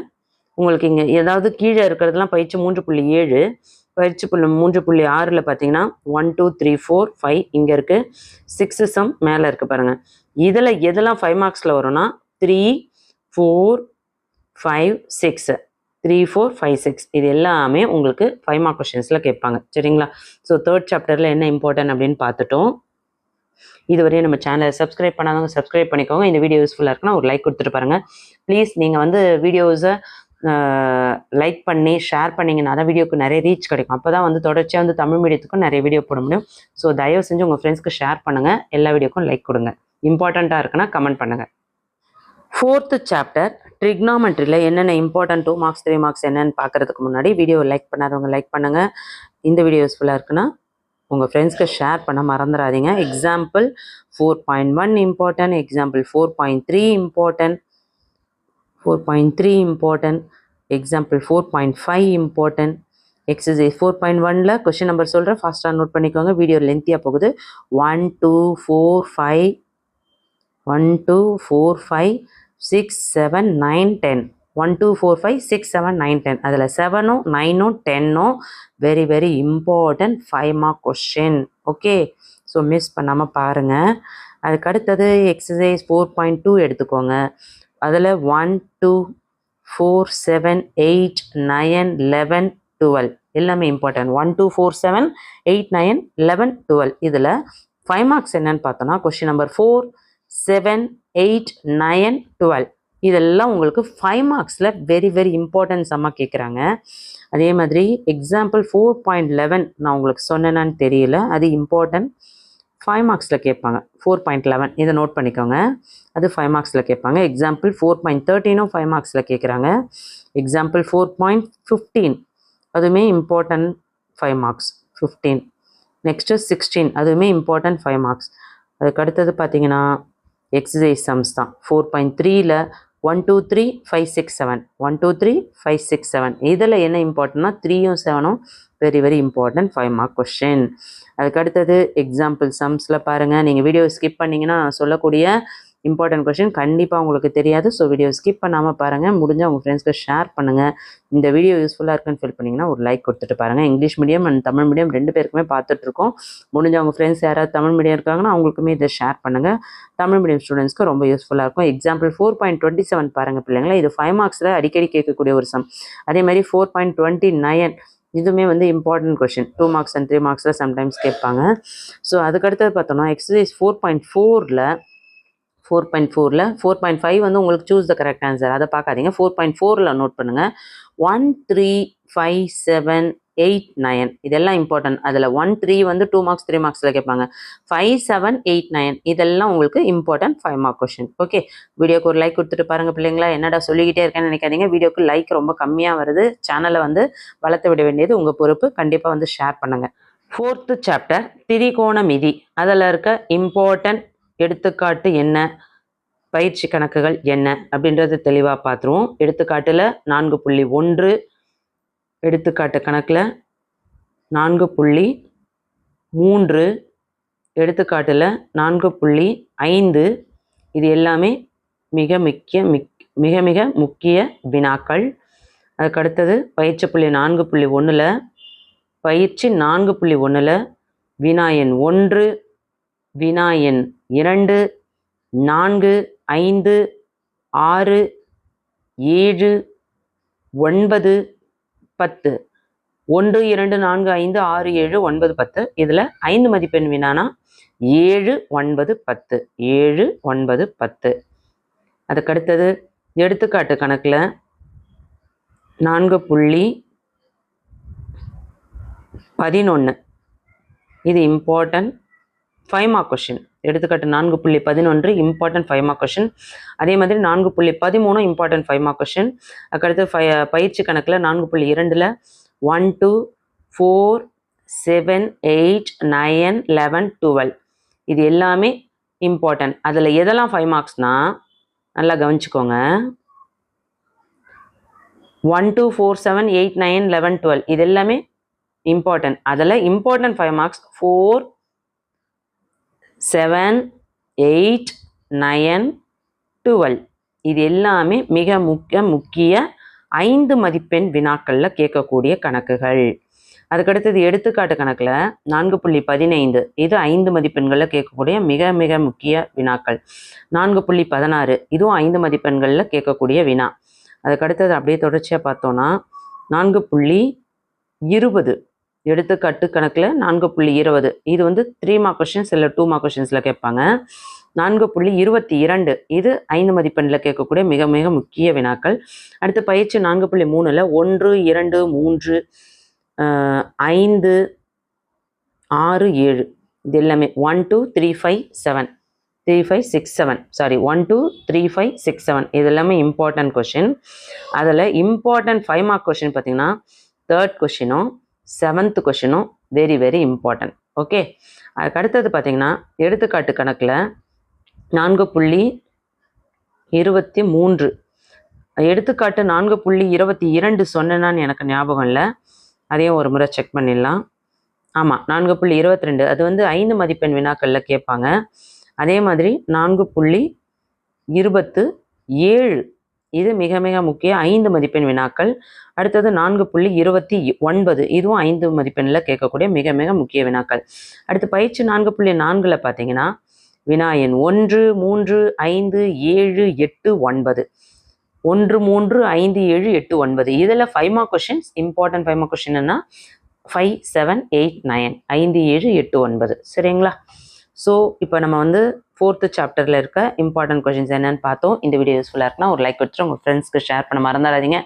A: உங்களுக்கு இங்கே ஏதாவது கீழே இருக்கிறதுலாம் பயிற்சி 3.7. பயிற்சி 3.6ல் பார்த்தீங்கன்னா 1 2 3 4 5 இங்கே இருக்குது. 6 சம் மேலே இருக்குது பாருங்கள். இதில் எதெல்லாம் 5 மார்க்ஸில் வரும்னா 3 4 5 6 3 4 5 6 இது எல்லாமே உங்களுக்கு 5 மார்க் கொஷின்ஸில் கேட்பாங்க. சரிங்களா? ஸோ 3rd சாப்டரில் என்ன இம்பார்ட்டன்ட் அப்படின்னு பார்த்துட்டோம். இதுவரையும் நம்ம சேனலை சப்ஸ்கிரைப் பண்ணாதவங்க சப்ஸ்கிரைப் பண்ணிக்கோங்க. இந்த வீடியோ யூஸ்ஃபுல்லாக இருக்குன்னா ஒரு லைக் கொடுத்துட்டு பாருங்கள். ப்ளீஸ் நீங்கள் வந்து வீடியோஸை லைக் பண்ணி ஷேர் பண்ணிங்கன்னா தான் வீடியோக்கு நிறைய ரீச் கிடைக்கும். அப்போ தான் வந்து தொடர்ச்சியாக வந்து தமிழ் மீடியத்துக்கும் நிறைய வீடியோ போட முடியும். ஸோ தயவு செஞ்சு உங்கள் ஃப்ரெண்ட்ஸ்க்கு ஷேர் பண்ணுங்கள். எல்லா வீடியோக்கும் லைக் கொடுங்க. இம்பார்ட்டண்ட்டாக இருக்குன்னா கமெண்ட் பண்ணுங்கள். 4th சாப்டர் ட்ரிக்னாமெட்ரியில் என்னென்ன இம்பார்ட்டன்ட் 2 மார்க்ஸ் 3 மார்க்ஸ் என்னென்னு பார்க்குறதுக்கு முன்னாடி வீடியோ லைக் பண்ணாதவங்க லைக் பண்ணுங்கள். இந்த வீடியோ யூஸ்ஃபுல்லாக இருக்குன்னா உங்கள் ஃப்ரெண்ட்ஸ்க்கு ஷேர் பண்ண மறந்துடாதீங்க. Example 4.1 important, example 4.3 important, 4.3 important, example 4.5 important. Exercise 4.1ல் கொஸ்டின் நம்பர் சொல்கிறேன், ஃபாஸ்ட்டாக நோட் பண்ணிக்கோங்க, வீடியோ லென்த்தியாக போகுது. 1 2 4 5 1 2 4 5 6 7 9 10. 1 2 4 5 6 7 9 10. அதில் 7ம் 9ம் 10ம் very very important 5 mark question. Okay, so miss பண்ணாமல் பாருங்கள். அதுக்கு அடுத்தது எக்ஸசைஸ் 4.2 எடுத்துக்கோங்க. அதில் 1 2 4 7 8 9 11 12 எல்லாமே இம்பார்ட்டன்ட். 1 2 4 7 8 9 11 12 இதில் 5 மார்க்ஸ் என்னன்னு பார்த்தோன்னா கொஸ்டின் நம்பர் 4 7 8 9 12 இதெல்லாம் உங்களுக்கு 5 மார்க்ஸில் வெரி வெரி இம்பார்ட்டன்ட் சம்மாக கேட்குறாங்க. அதே மாதிரி எக்ஸாம்பிள் 4.11 நான் உங்களுக்கு சொன்னேன்னான்னு தெரியல, அது இம்பார்ட்டன்ட் 5 மார்க்ஸில் கேட்பாங்க. 4.11 இதை நோட் பண்ணிக்கோங்க, அது 5 மார்க்ஸில் கேட்பாங்க. எக்ஸாம்பிள் 4.13ம் 5 மார்க்ஸில் கேட்குறாங்க. எக்ஸாம்பிள் 4.15 அதுவுமே இம்பார்ட்டன்ட் 5 மார்க்ஸ் 15. நெக்ஸ்ட்டு 16 அதுவுமே இம்பார்ட்டன்ட் 5 மார்க்ஸ். அதுக்கு அடுத்தது பார்த்தீங்கன்னா எக்ஸசைஸ் சம்ஸ் தான். 4.3ல் 1 2 3 5 6 7 1 2 3 5 6 7 இதில் என்ன இம்பார்ட்டன்னா 3ம் 7ம் very very important 5 mark question. அதுக்கு அடுத்தது எக்ஸாம்பிள் சம்ஸில் பாருங்கள், நீங்கள் வீடியோ ஸ்கிப் பண்ணிங்கன்னா நான் சொல்லக்கூடிய இம்பார்ட்டன்ட் கொஷின் கண்டிப்பாக உங்களுக்கு தெரியாது. ஸோ வீடியோ ஸ்கிப் பண்ணாமல் பாருங்கள். முடிஞ்சால் உங்கள் ஃப்ரெண்ட்ஸ்க்கு ஷேர் பண்ணுங்கள். இந்த வீடியோ யூஸ்ஃபுல்லாக இருக்குன்னு ஃபீல் பண்ணிங்கன்னா ஒரு லைக் கொடுத்துட்டு பாருங்கள். English medium and Tamil medium 2 பேருக்குமே பார்த்துட்ருக்கோம். முடிஞ்சால் உங்கள் ஃப்ரெண்ட்ஸ் யாராவது தமிழ் மீடியம் இருக்காங்கன்னா அவங்களுக்குமே இதை ஷேர் பண்ணுங்கள். தமிழ் மீடியம் ஸ்டூடெண்ட்ஸ்க்கு ரொம்ப யூஸ்ஃபுல்லாக இருக்கும். எக்ஸாம்பிள் 4.27 பாருங்கள் பிள்ளைங்களா. இது 5 மார்க்ஸில் அடிக்கடி கேட்கக்கூடிய ஒரு சம். அதே மாதிரி 4.29 இதுவுமே வந்து இம்பார்ட்டன்ட் கொஷின் 2 மார்க்ஸ் அண்ட் 3 மார்க்ஸில் சம்டைம்ஸ் கேட்பாங்க. ஸோ அதுக்கடுத்தது பார்த்தோம்னா எக்ஸசைஸ் 4.4ல் 4.5 வந்து உங்களுக்கு சூஸ் த கரெக்ட் ஆன்சர், அதை பார்க்காதீங்க. 4.4ல் நோட் பண்ணுங்கள். 1 3 5 7 8 9 இதெல்லாம் இம்பார்ட்டன்ட். அதில் 1 3 வந்து 2 மார்க்ஸ் 3 மார்க்ஸில் கேட்பாங்க. 5 7 8 9 இதெல்லாம் உங்களுக்கு இம்பார்ட்டன்ட் 5 மார்க் கொஷின். ஓகே, வீடியோக்கு ஒரு லைக் கொடுத்துட்டு பாருங்கள் பிள்ளைங்களா. என்னடா சொல்லிக்கிட்டே இருக்கேன்னு நினைக்காதீங்க. வீடியோக்கு லைக் ரொம்ப கம்மியாக வருது. சேனலை வந்து வளர்த்து விட வேண்டியது உங்கள் பொறுப்பு. கண்டிப்பாக வந்து ஷேர் பண்ணுங்கள். 4th chapter திரிகோணமிதி. அதில் இருக்க இம்பார்ட்டன்ட் எடுத்துக்காட்டு என்ன, பயிற்சி கணக்குகள் என்ன அப்படின்றது தெளிவாக பார்த்துருவோம். எடுத்துக்காட்டில் 4.1, எடுத்துக்காட்டு கணக்கில் 4.3, எடுத்துக்காட்டில் 4.5 இது எல்லாமே மிக மிக முக்கிய வினாக்கள். அதுக்கடுத்தது பயிற்சி புள்ளி 4.1ல் பயிற்சி 4.1ல் வினா எண் 1, வினா எண் 2, 4, 5, 6, 7, 9, 10 1 2 4 5 6 7 9 10 இதில் 5 மதிப்பெண் வினானா 7 9 10 7 9 10. அதுக்கடுத்தது எடுத்துக்காட்டு கணக்கில் 4.11 இது இம்பார்ட்டன்ட் 5 மார்க் கொஷின். எடுத்துக்காட்டு 4.11 இம்பார்ட்டன்ட் 5 மார்க் கொஷின். அதே மாதிரி 4.13 இம்பார்ட்டன்ட் 5 மார்க் கொஷின். அதுக்கடுத்து பயிற்சி கணக்கில் 4.2ல் 1 2 4 7 8 9 11 12 இது எல்லாமே இம்பார்ட்டன்ட். அதில் எதெல்லாம் 5 மார்க்ஸ்னால் நல்லா கவனிச்சுக்கோங்க. 1 2 4 7 8 9 11 12 இது எல்லாமே இம்பார்ட்டன்ட். அதில் இம்பார்ட்டன்ட் 5 மார்க்ஸ் 4 7 8 9 12 இது எல்லாமே மிக முக்கிய 5 மதிப்பெண் வினாக்களில் கேட்கக்கூடிய கணக்குகள். அதுக்கடுத்தது எடுத்துக்காட்டு கணக்கில் 4.15 இது 5 மதிப்பெண்களில் கேட்கக்கூடிய மிக முக்கிய வினாக்கள். 4.16 இதுவும் 5 மதிப்பெண்களில் கேட்கக்கூடிய வினா. அதுக்கடுத்தது அப்படியே தொடர்ச்சியாக பார்த்தோன்னா 4.20 எடுத்துக்காட்டு கணக்கில் 4.20 இது வந்து 3 மார்க் கொஷின்ஸ் இல்லை 2 மார்க் கொஷின்ஸில் கேட்பாங்க. 4.22 இது 5 மதிப்பெண்ணில் கேட்கக்கூடிய மிக முக்கிய வினாக்கள். அடுத்து பயிற்சி 4.3ல் 1 2 3 5 6 7 இது எல்லாமே 1 2 3 5 7 3 5 6 7 சாரி 1 2 3 5 6 7 இது எல்லாமே இம்பார்ட்டன்ட் கொஷின். அதில் இம்பார்ட்டன்ட் 5 மார்க் கொஷின் பார்த்தீங்கன்னா 3rd கொஷினும் 7th கொஷினும் வெரி இம்பார்ட்டன்ட். ஓகே, அதுக்கு அடுத்தது பார்த்தீங்கன்னா எடுத்துக்காட்டு கணக்கில் 4.23 எடுத்துக்காட்டு 4.22 சொன்னேன்னான்னு எனக்கு ஞாபகம் இல்லை. அதையும் ஒரு முறை செக் பண்ணிடலாம். ஆமாம், 4.22 அது வந்து 5 மதிப்பெண் வினாக்களில் கேட்பாங்க. அதே மாதிரி 4.27 இது மிக முக்கிய 5 மதிப்பெண் வினாக்கள். அடுத்தது 4.29 இதுவும் 5 மதிப்பெண்ணில் கேட்கக்கூடிய மிக முக்கிய வினாக்கள். அடுத்து பயிற்சி 4.4ல் பார்த்தீங்கன்னா வினா எண் 1 3 5 7 8 9 1 3 5 7 8 9 இதில் 5 மார்க் கொஷின்ஸ் இம்பார்ட்டன்ட் 5 மார்க் கொஷின்னா 5 7 8 9 5 7 8 9 சரிங்களா. ஸோ இப்போ நம்ம வந்து 4th சாப்டரில் இருக்க இம்பார்ட்டன்ட் கொஷின்ஸ் என்னன்னு பார்த்தோம். இந்த வீடியோ யூஸ்ஃபுல்லாக இருக்குன்னா ஒரு லைக் கொடுத்துட்டு உங்கள் ஃப்ரெண்ட்ஸ்க்கு ஷேர் பண்ண மறந்துடாதீங்க.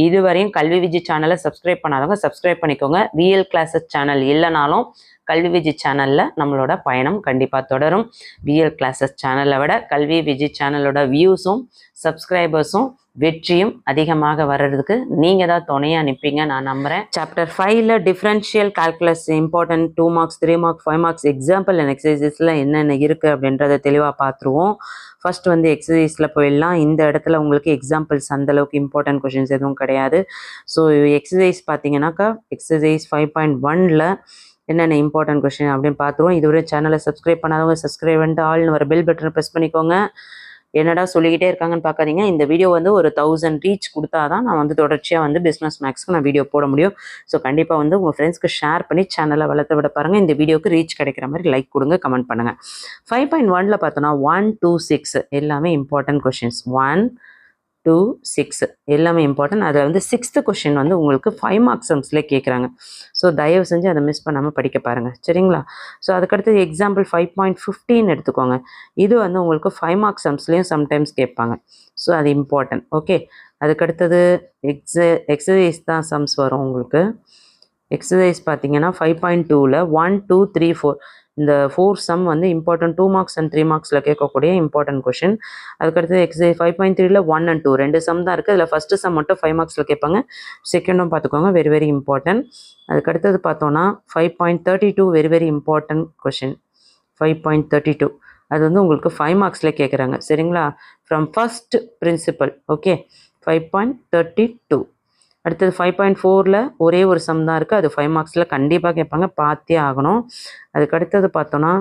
A: இதுவரையும் கல்வி விஜி சேனலை சப்ஸ்கிரைப் பண்ணாதவங்க சப்ஸ்கிரைப் பண்ணிக்கோங்க. விஎல் கிளாஸஸ் சேனல் இல்லைனாலும் கல்வி விஜி சேனலில் நம்மளோட பயணம் கண்டிப்பாக தொடரும். விஎல் கிளாஸஸ் சேனலை விட கல்வி விஜி சேனலோட வியூஸும் சப்ஸ்கிரைபர்ஸும் வெற்றியும் அதிகமாக வர்றதுக்கு நீங்கள் தான் துணையாக நிற்பீங்க நான் நம்புகிறேன். சாப்டர் 5ல் differential calculus important 2 marks 3 marks 5 marks example and எக்ஸசைஸில் என்னென்ன இருக்குது அப்படின்றத தெளிவாக பார்த்துருவோம். ஃபர்ஸ்ட் வந்து எக்ஸசைஸில் போயிடலாம். இந்த இடத்துல உங்களுக்கு எக்ஸாம்பிள்ஸ் அந்தளவுக்கு இம்பார்ட்டன்ட் கொஷின்ஸ் எதுவும் கிடையாது. ஸோ எக்ஸசைஸ் பார்த்தீங்கன்னாக்கா எக்ஸசைஸ் 5.1ல் என்னென்ன இம்பார்ட்டன்ட் கொஷின் அப்படின்னு பார்த்துருவோம். இதுவரை சேனலை சப்ஸ்கிரைப் பண்ணாதவங்க சப்ஸ்கிரைப் பண்ணிட்டு ஆல்னு வர பெல் பட்டனை ப்ரெஸ் பண்ணிக்கோங்க. என்னடா சொல்லிக்கிட்டே இருக்காங்கன்னு பார்க்காதீங்க. இந்த வீடியோ வந்து ஒரு 1000 ரீச் கொடுத்தா தான் நான் வந்து தொடர்ச்சியாக வந்து பிஸ்னஸ் மேக்ஸ்க்கு நான் வீடியோ போட முடியும். ஸோ கண்டிப்பாக வந்து உங்கள் ஃப்ரெண்ட்ஸ்க்கு ஷேர் பண்ணி சேனலை வளர்த்து விட பாருங்கள். இந்த வீடியோக்கு ரீச் கிடைக்கிற மாதிரி லைக் கொடுங்க, கமெண்ட் பண்ணுங்கள். 5.1ல் பார்த்தோன்னா 1 2 6 எல்லாமே இம்பார்ட்டன்ட் கொஷின்ஸ். 1 2 6 எல்லாமே இம்பார்ட்டன்ட். அதில் வந்து 6th கொஷின் வந்து உங்களுக்கு 5 மார்க்ஸ் சம்ஸ்லேயே கேட்குறாங்க. ஸோ தயவு செஞ்சு அதை மிஸ் பண்ணாமல் படிக்க பாருங்கள், சரிங்களா? ஸோ அதுக்கடுத்து எக்ஸாம்பிள் 5.15 எடுத்துக்கோங்க. இது வந்து உங்களுக்கு 5 மார்க்ஸ் சம்ஸ்லேயும் சம்டைம்ஸ் கேட்பாங்க. ஸோ அது இம்பார்ட்டன்ட். ஓகே, அதுக்கடுத்தது எக்ஸசைஸ் தான் சம்ஸ் வரும் உங்களுக்கு. எக்ஸசைஸ் பார்த்தீங்கன்னா 5.2ல் 1 2 3 4 இந்த 4 சம் வந்து இம்பார்ட்டன்ட் 2 மார்க்ஸ் அண்ட் 3 மார்க்ஸில் கேட்கக்கூடிய இம்பார்ட்டன்ட் கொஷின். அதுக்கடுத்து எக்ஸசைஸ் 5.3ல் 1 and 2 2 சம் தான் இருக்குது. அதில் ஃபஸ்ட்டு சம் மட்டும் 5 மார்க்ஸில் கேட்பாங்க, செகண்டும் பார்த்துக்கோங்க, வெரி வெரி இம்பார்ட்டன்ட். அதுக்கடுத்தது பார்த்தோன்னா 5.32 வெரி வெரி இம்பார்ட்டன்ட் கொஷின். 5.32 அது வந்து உங்களுக்கு 5 மார்க்ஸில் கேட்குறாங்க, சரிங்களா? From first principle. ஓகே, 5.32. அடுத்தது 5.4ல் ஒரே ஒரு சம் தான் இருக்குது, அது 5 மார்க்ஸில் கண்டிப்பாக கேட்பாங்க, பார்த்தே ஆகணும். அதுக்கு அடுத்தது பார்த்தோன்னா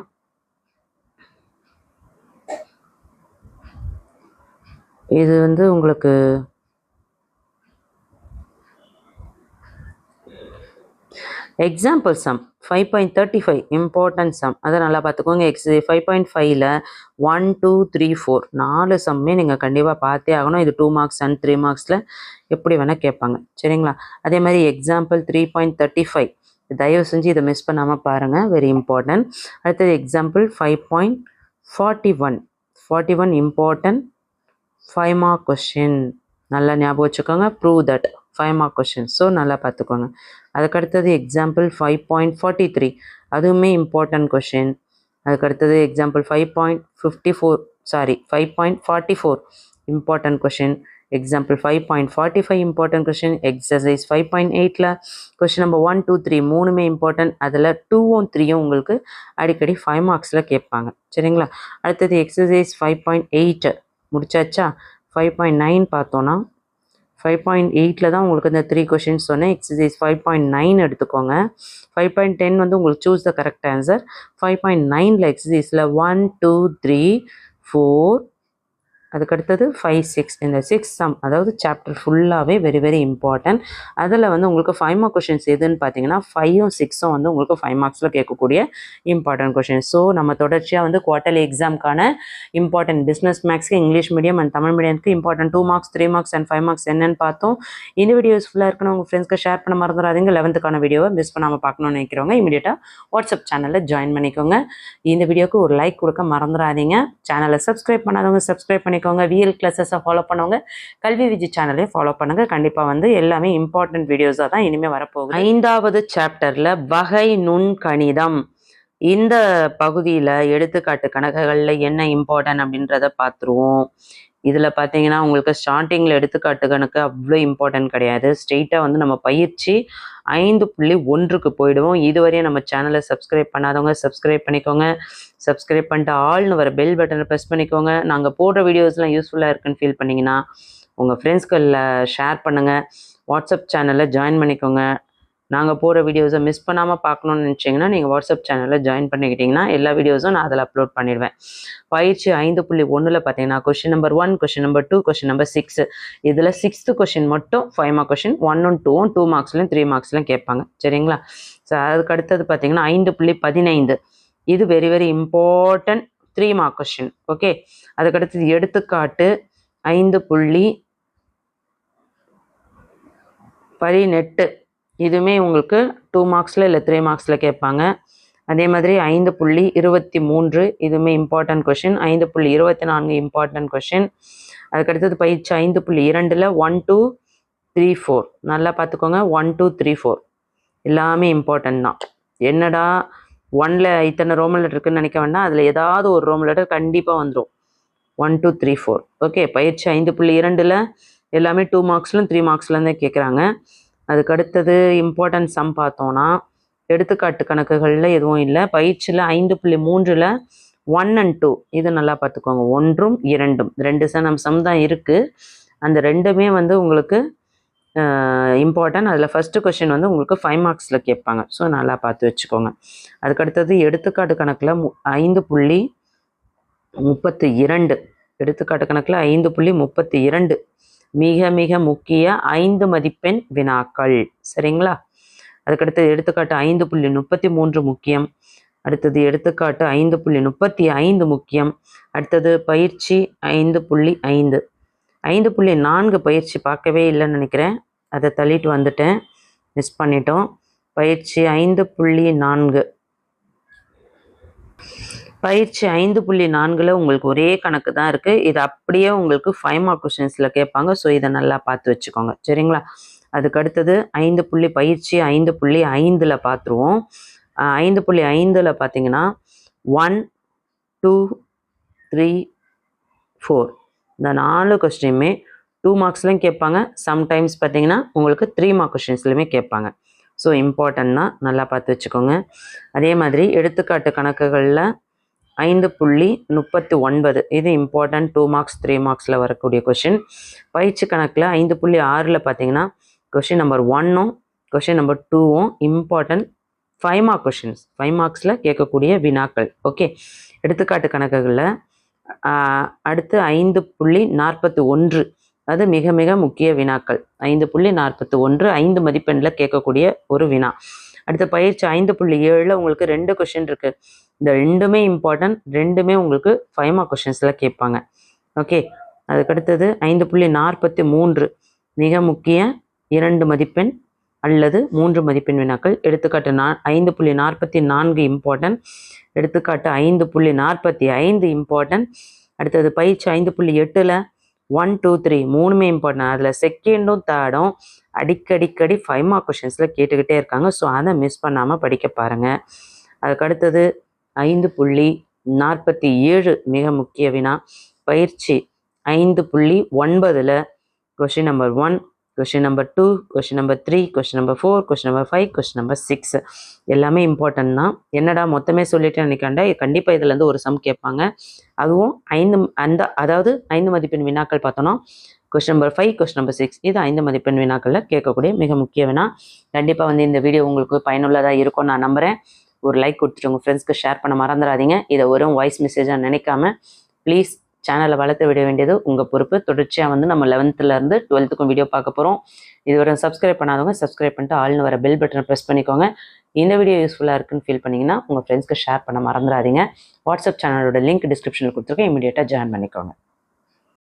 A: இது வந்து உங்களுக்கு எக்ஸாம்பிள் சம் 5.35 இம்பார்ட்டன்ட் சம், அதை நல்லா பார்த்துக்கோங்க. எக்ஸசைஸ் 5.5ல் 1 2 3 4 4 சம்மே நீங்கள் கண்டிப்பாக பார்த்தே ஆகணும். இது 2 மார்க்ஸ் அண்ட் 3 மார்க்ஸில் எப்படி வேணால் கேட்பாங்க, சரிங்களா? அதே மாதிரி எக்ஸாம்பிள் 3.35 தயவு செஞ்சு இதை மிஸ் பண்ணாமல் பாருங்கள், வெரி இம்பார்ட்டன்ட். அடுத்தது எக்ஸாம்பிள் 5.41 இம்பார்ட்டன்ட் 5 மார்க் கொஷின். நல்லா ஞாபகம் வச்சுக்கோங்க, prove that 5 mark question. So நல்லா பார்த்துக்கோங்க. அதுக்கடுத்தது எக்ஸாம்பிள் 5.43 அதுவுமே இம்பார்ட்டன்ட் கொஷின். அதுக்கடுத்தது example 5.44 important question. Example 5.45 important question. Exercise 5.8ல் கொஷின் நம்பர் 1 2 3 மூணுமே இம்பார்ட்டன்ட். அதில் 2ம் 3ம் உங்களுக்கு அடிக்கடி 5 மார்க்ஸில் கேட்பாங்க, சரிங்களா? அடுத்தது எக்ஸசைஸ் 5.8 முடிச்சாச்சா? 5.9 பார்த்தோன்னா 5.8ல் தான் உங்களுக்கு இந்த 3 கொஷின்ஸ் சொன்னேன். எக்ஸசைஸ் 5.9 எடுத்துக்கோங்க. 5.10 வந்து உங்களுக்கு சூஸ் த கரெக்ட் ஆன்சர். 5.9ல் எக்ஸசைஸில் 1 2 3 4 அதுக்கடுத்தது 5 6 இந்த 6 சம், அதாவது சாப்டர் ஃபுல்லாகவே வெரி வெரி இம்பார்ட்டன்ட். அதில் வந்து உங்களுக்கு 5 மார்க் கொஷின்ஸ் எதுன்னு பார்த்தீங்கன்னா 5ம் 6ம் வந்து உங்களுக்கு 5 மார்க்ஸில் கேட்கக்கூடிய இம்பார்ட்டன்ட் கொஷின்ஸ். ஸோ நம்ம தொடர்ச்சியாக வந்து குவார்ட்டர்லி எக்ஸாமுக்கான இம்பார்ட்டன்ட் பிஸ்னஸ் மேக்ஸ்க்கு இங்கிலீஷ் மீடியம் அண்ட் தமிழ் மீடியத்துக்கு important 2 marks 3 marks and 5 marks என்னென்னு பார்த்தோம். இந்த வீடியோ யூஸ்ஃபுல்லாக இருக்கணும், உங்கள் ஃப்ரெண்ட்ஸ்க்கு ஷேர் பண்ண மறந்துடாதீங்க. 11th வீடியோவை மிஸ் பண்ணாமல் பார்க்கணும்னு நினைக்கிறவங்க இமீடியட்டாக வாட்ஸ்அப் சேனலில் ஜாயின் பண்ணிக்கோங்க. இந்த வீடியோக்கு ஒரு லைக் கொடுக்க மறந்துடாதீங்க. சேனலை சப்ஸ்கிரைப் பண்ணாதவங்க சப்ஸ்கிரைப் பண்ணி விஎல் கிளாஸஸை ஃபாலோ பண்ணுவாங்க. கல்வி விஜி சேனலையும் ஃபாலோ பண்ணுங்க. கண்டிப்பாக வந்து எல்லாமே இம்பார்ட்டன்ட் வீடியோஸாக தான் இனிமேல் வரப்போகுது. 5வது சாப்டரில் வகை நுண்கணிதம் இந்த பகுதியில் எடுத்துக்காட்டு கணக்குகளில் என்ன இம்பார்ட்டன்ட் அப்படின்றத பார்த்துருவோம். இதில் பார்த்தீங்கன்னா உங்களுக்கு ஸ்டார்டிங்கில் எடுத்துக்காட்டு கணக்கு அவ்வளோ இம்பார்ட்டன்ட் கிடையாது. ஸ்ட்ரெயிட்டாக வந்து நம்ம பயிற்சி 5.1க்கு போயிடுவோம். இதுவரையும் நம்ம சேனலை சப்ஸ்கிரைப் பண்ணாதவங்க சப்ஸ்கிரைப் பண்ணிக்கோங்க. சப்ஸ்கிரைப் பண்ணிட்டு ஆல்னு வர பெல் பட்டனை ப்ரெஸ் பண்ணிக்கோங்க. நாங்கள் போடுற வீடியோஸ்லாம் யூஸ்ஃபுல்லாக இருக்குன்னு ஃபீல் பண்ணிங்கன்னா உங்கள் ஃப்ரெண்ட்ஸ்களில் ஷேர் பண்ணுங்கள். வாட்ஸ்அப் சேனலில் ஜாயின் பண்ணிக்கோங்க. நாங்கள் போகிற வீடியோஸை மிஸ் பண்ணாமல் பார்க்கணுன்னு நினச்சிங்கன்னா நீங்கள் வாட்ஸ்அப் சேனலில் ஜாயின் பண்ணிக்கிட்டிங்கன்னா எல்லா வீடியோஸும் நான் அதில் அப்லோட் பண்ணிடுவேன். பயிற்சி 5.1ல் பார்த்தீங்கன்னா question number 1, question number 2, question number 6 இதில் 6th கொஷின் மட்டும் 5 மார்க் கொஷின். 1ம் 2ம் 2 மார்க்ஸ்லையும் 3 மார்க்ஸ்லையும் கேட்பாங்க, சரிங்களா? ஸோ அதுக்கு அடுத்தது பார்த்தீங்கன்னா 5.15 இது very very important 3 mark question. Okay, அதுக்கடுத்தது எடுத்துக்காட்டு 5.18 இதுவுமே உங்களுக்கு 2 மார்க்ஸில் இல்லை 3 மார்க்ஸில் கேட்பாங்க. அதே மாதிரி 5.23 இதுவுமே இம்பார்ட்டன்ட் கொஷின். 5.24 important question. அதுக்கடுத்தது பயிற்சி 5.2ல் 1 2 3 4 நல்லா பார்த்துக்கோங்க. 1 2 3 4 எல்லாமே இம்பார்ட்டன்ட் தான். என்னடா 1ல் இத்தனை ரோமன் லெட்டர் இருக்குன்னு நினைக்க வேண்டாம், அதில் ஏதாவது ஒரு ரோமன் லெட்டர் கண்டிப்பாக வந்துடும். 1 2 3 4 ஓகே. பயிற்சி 5.2ல் எல்லாமே 2 மார்க்ஸ்லும் 3 மார்க்ஸ்லாம் தான் கேட்குறாங்க. அதுக்கு அடுத்தது இம்பார்ட்டன்ட் சம் பார்த்தோன்னா எடுத்துக்காட்டு கணக்குகளில் எதுவும் இல்லை. பயிற்சியில் 5.3ல் 1 and 2 இது நல்லா பார்த்துக்கோங்க. 1ம் 2ம் 2 சம் தான் இருக்குது. அந்த ரெண்டுமே வந்து உங்களுக்கு இம்பார்ட்டன்ட். அதில் ஃபஸ்ட்டு கொஷின் வந்து உங்களுக்கு 5 மார்க்ஸில் கேட்பாங்க. ஸோ நல்லா பார்த்து வச்சுக்கோங்க. அதுக்கடுத்தது எடுத்துக்காட்டு கணக்கில் 5.32 எடுத்துக்காட்டு கணக்கில் 5.32 மிக மிக முக்கிய 5 மதிப்பெண் வினாக்கள். சரிங்களா? அதுக்கடுத்து எடுத்துக்காட்டு 5.33 முக்கியம். அடுத்தது எடுத்துக்காட்டு 5.35 முக்கியம். அடுத்தது பயிற்சி 5.5. 5.4 பயிற்சி பார்க்கவே இல்லைன்னு நினைக்கிறேன், அதை தள்ளிட்டு வந்துட்டேன், மிஸ் பண்ணிட்டோம். பயிற்சி 5.4. பயிற்சி 5.4ல் உங்களுக்கு ஒரே கணக்கு தான் இருக்குது. இது அப்படியே உங்களுக்கு 5 மார்க் கொஷின்ஸில் கேட்பாங்க. ஸோ இதை நல்லா பார்த்து வச்சுக்கோங்க. சரிங்களா? அதுக்கு அடுத்தது பயிற்சி 5.5ல் பார்த்துருவோம். 5.5ல் பார்த்தீங்கன்னா 1, 2, 3, 4 இந்த 4 கொஸ்டினுமே 2 மார்க்ஸ்லையும் கேட்பாங்க. சம்டைம்ஸ் பார்த்தீங்கன்னா உங்களுக்கு 3 மார்க் கொஷின்ஸ்லையுமே கேட்பாங்க. ஸோ இம்பார்ட்டன்ட் தான், நல்லா பார்த்து வச்சுக்கோங்க. அதே மாதிரி எடுத்துக்காட்டு கணக்குகளில் 5.39 இது இம்பார்ட்டன்ட், 2 மார்க்ஸ் 3 மார்க்ஸில் வரக்கூடிய கொஷின். பயிற்சி கணக்கில் 5.6ல் பார்த்தீங்கன்னா கொஷின் நம்பர் 1ம் கொஷின் நம்பர் 2ம் இம்பார்ட்டன்ட் 5 மார்க் கொஷின்ஸ், 5 மார்க்ஸில் கேட்கக்கூடிய வினாக்கள். ஓகே, எடுத்துக்காட்டு கணக்குகளில் அடுத்து 5.41 அது மிக மிக முக்கிய வினாக்கள். 5.41 5 மதிப்பெண்ணில் கேட்கக்கூடிய ஒரு வினா. அடுத்த பயிற்சி 5.7ல் உங்களுக்கு 2 கொஷின் இருக்குது. இந்த ரெண்டுமே இம்பார்ட்டன்ட், ரெண்டுமே உங்களுக்கு 5 மார்க் கொஷின்ஸில் கேட்பாங்க. ஓகே, அதுக்கடுத்தது 5.43 மிக முக்கிய 2 மதிப்பெண் அல்லது 3 மதிப்பெண் வினாக்கள். எடுத்துக்காட்டு 5.44 இம்பார்ட்டன்ட். எடுத்துக்காட்டு 5.45 இம்பார்ட்டன்ட். அடுத்தது பயிற்சி 5.8ல் 1, 2, 3 மூணுமே இம்பார்ட்டன்ட். அதில் செகண்டும் தேர்டும் அடிக்கடிக்கடி 5 மார்க் கொஷின்ஸில் கேட்டுக்கிட்டே இருக்காங்க. ஸோ அதை மிஸ் பண்ணாமல் படிக்க பாருங்கள். அதுக்கடுத்தது 5.47 மிக முக்கிய வினா. பயிற்சி 5.9ல் question number 1, question number 2, question number 3, question number 4, question number 5, question number 6 எல்லாமே இம்பார்ட்டன்ட் தான். என்னடா மொத்தமே சொல்லிட்டு நினைக்காண்டா, கண்டிப்பாக இதுலேருந்து ஒரு சம் கேட்பாங்க. அதுவும் 5 மதிப்பெண் வினாக்கள் பார்த்தோன்னா கொஷின் நம்பர் 5, கொஷின் நம்பர் 6 இது 5 மதிப்பெண் வினாக்களில் கேட்கக்கூடிய மிக முக்கிய வினா. கண்டிப்பாக இந்த வீடியோ உங்களுக்கு பயனுள்ளதாக இருக்கும் நான் நம்புகிறேன். ஒரு லைக் கொடுத்துட்டு உங்கள் ஃப்ரெண்ட்ஸ்க்கு ஷேர் பண்ண மறந்துடாதீங்க. இதை ஒரு வாய்ஸ் மெசேஜாக நினைக்காம ப்ளீஸ் சேனலை வளர்த்து விட வேண்டியது உங்கள் பொறுப்பு. தொடர்ச்சியாக நம்ம 11th-லேருந்து 12th வீடியோ பார்க்க போகிறோம். இதுவரை சப்ஸ்கிரைப் பண்ணாதவங்க சப்ஸ்கிரைப் பண்ணிட்டு ஆள்னு வர பெல் பட்டனை ப்ரெஸ் பண்ணிக்கோங்க. இந்த வீடியோ யூஸ்ஃபுல்லாக இருக்குன்னு ஃபீல் பண்ணிங்கன்னா உங்கள் ஃப்ரெண்ட்ஸ்க்கு ஷேர் பண்ண மறந்துடாதீங்க. வாட்ஸ்அப் சேனலோட லிங்க் டிஸ்கிரிப்ஷனில் கொடுத்துருக்கேன், இமீடியட்டாக ஜாயின் பண்ணிக்கோங்க.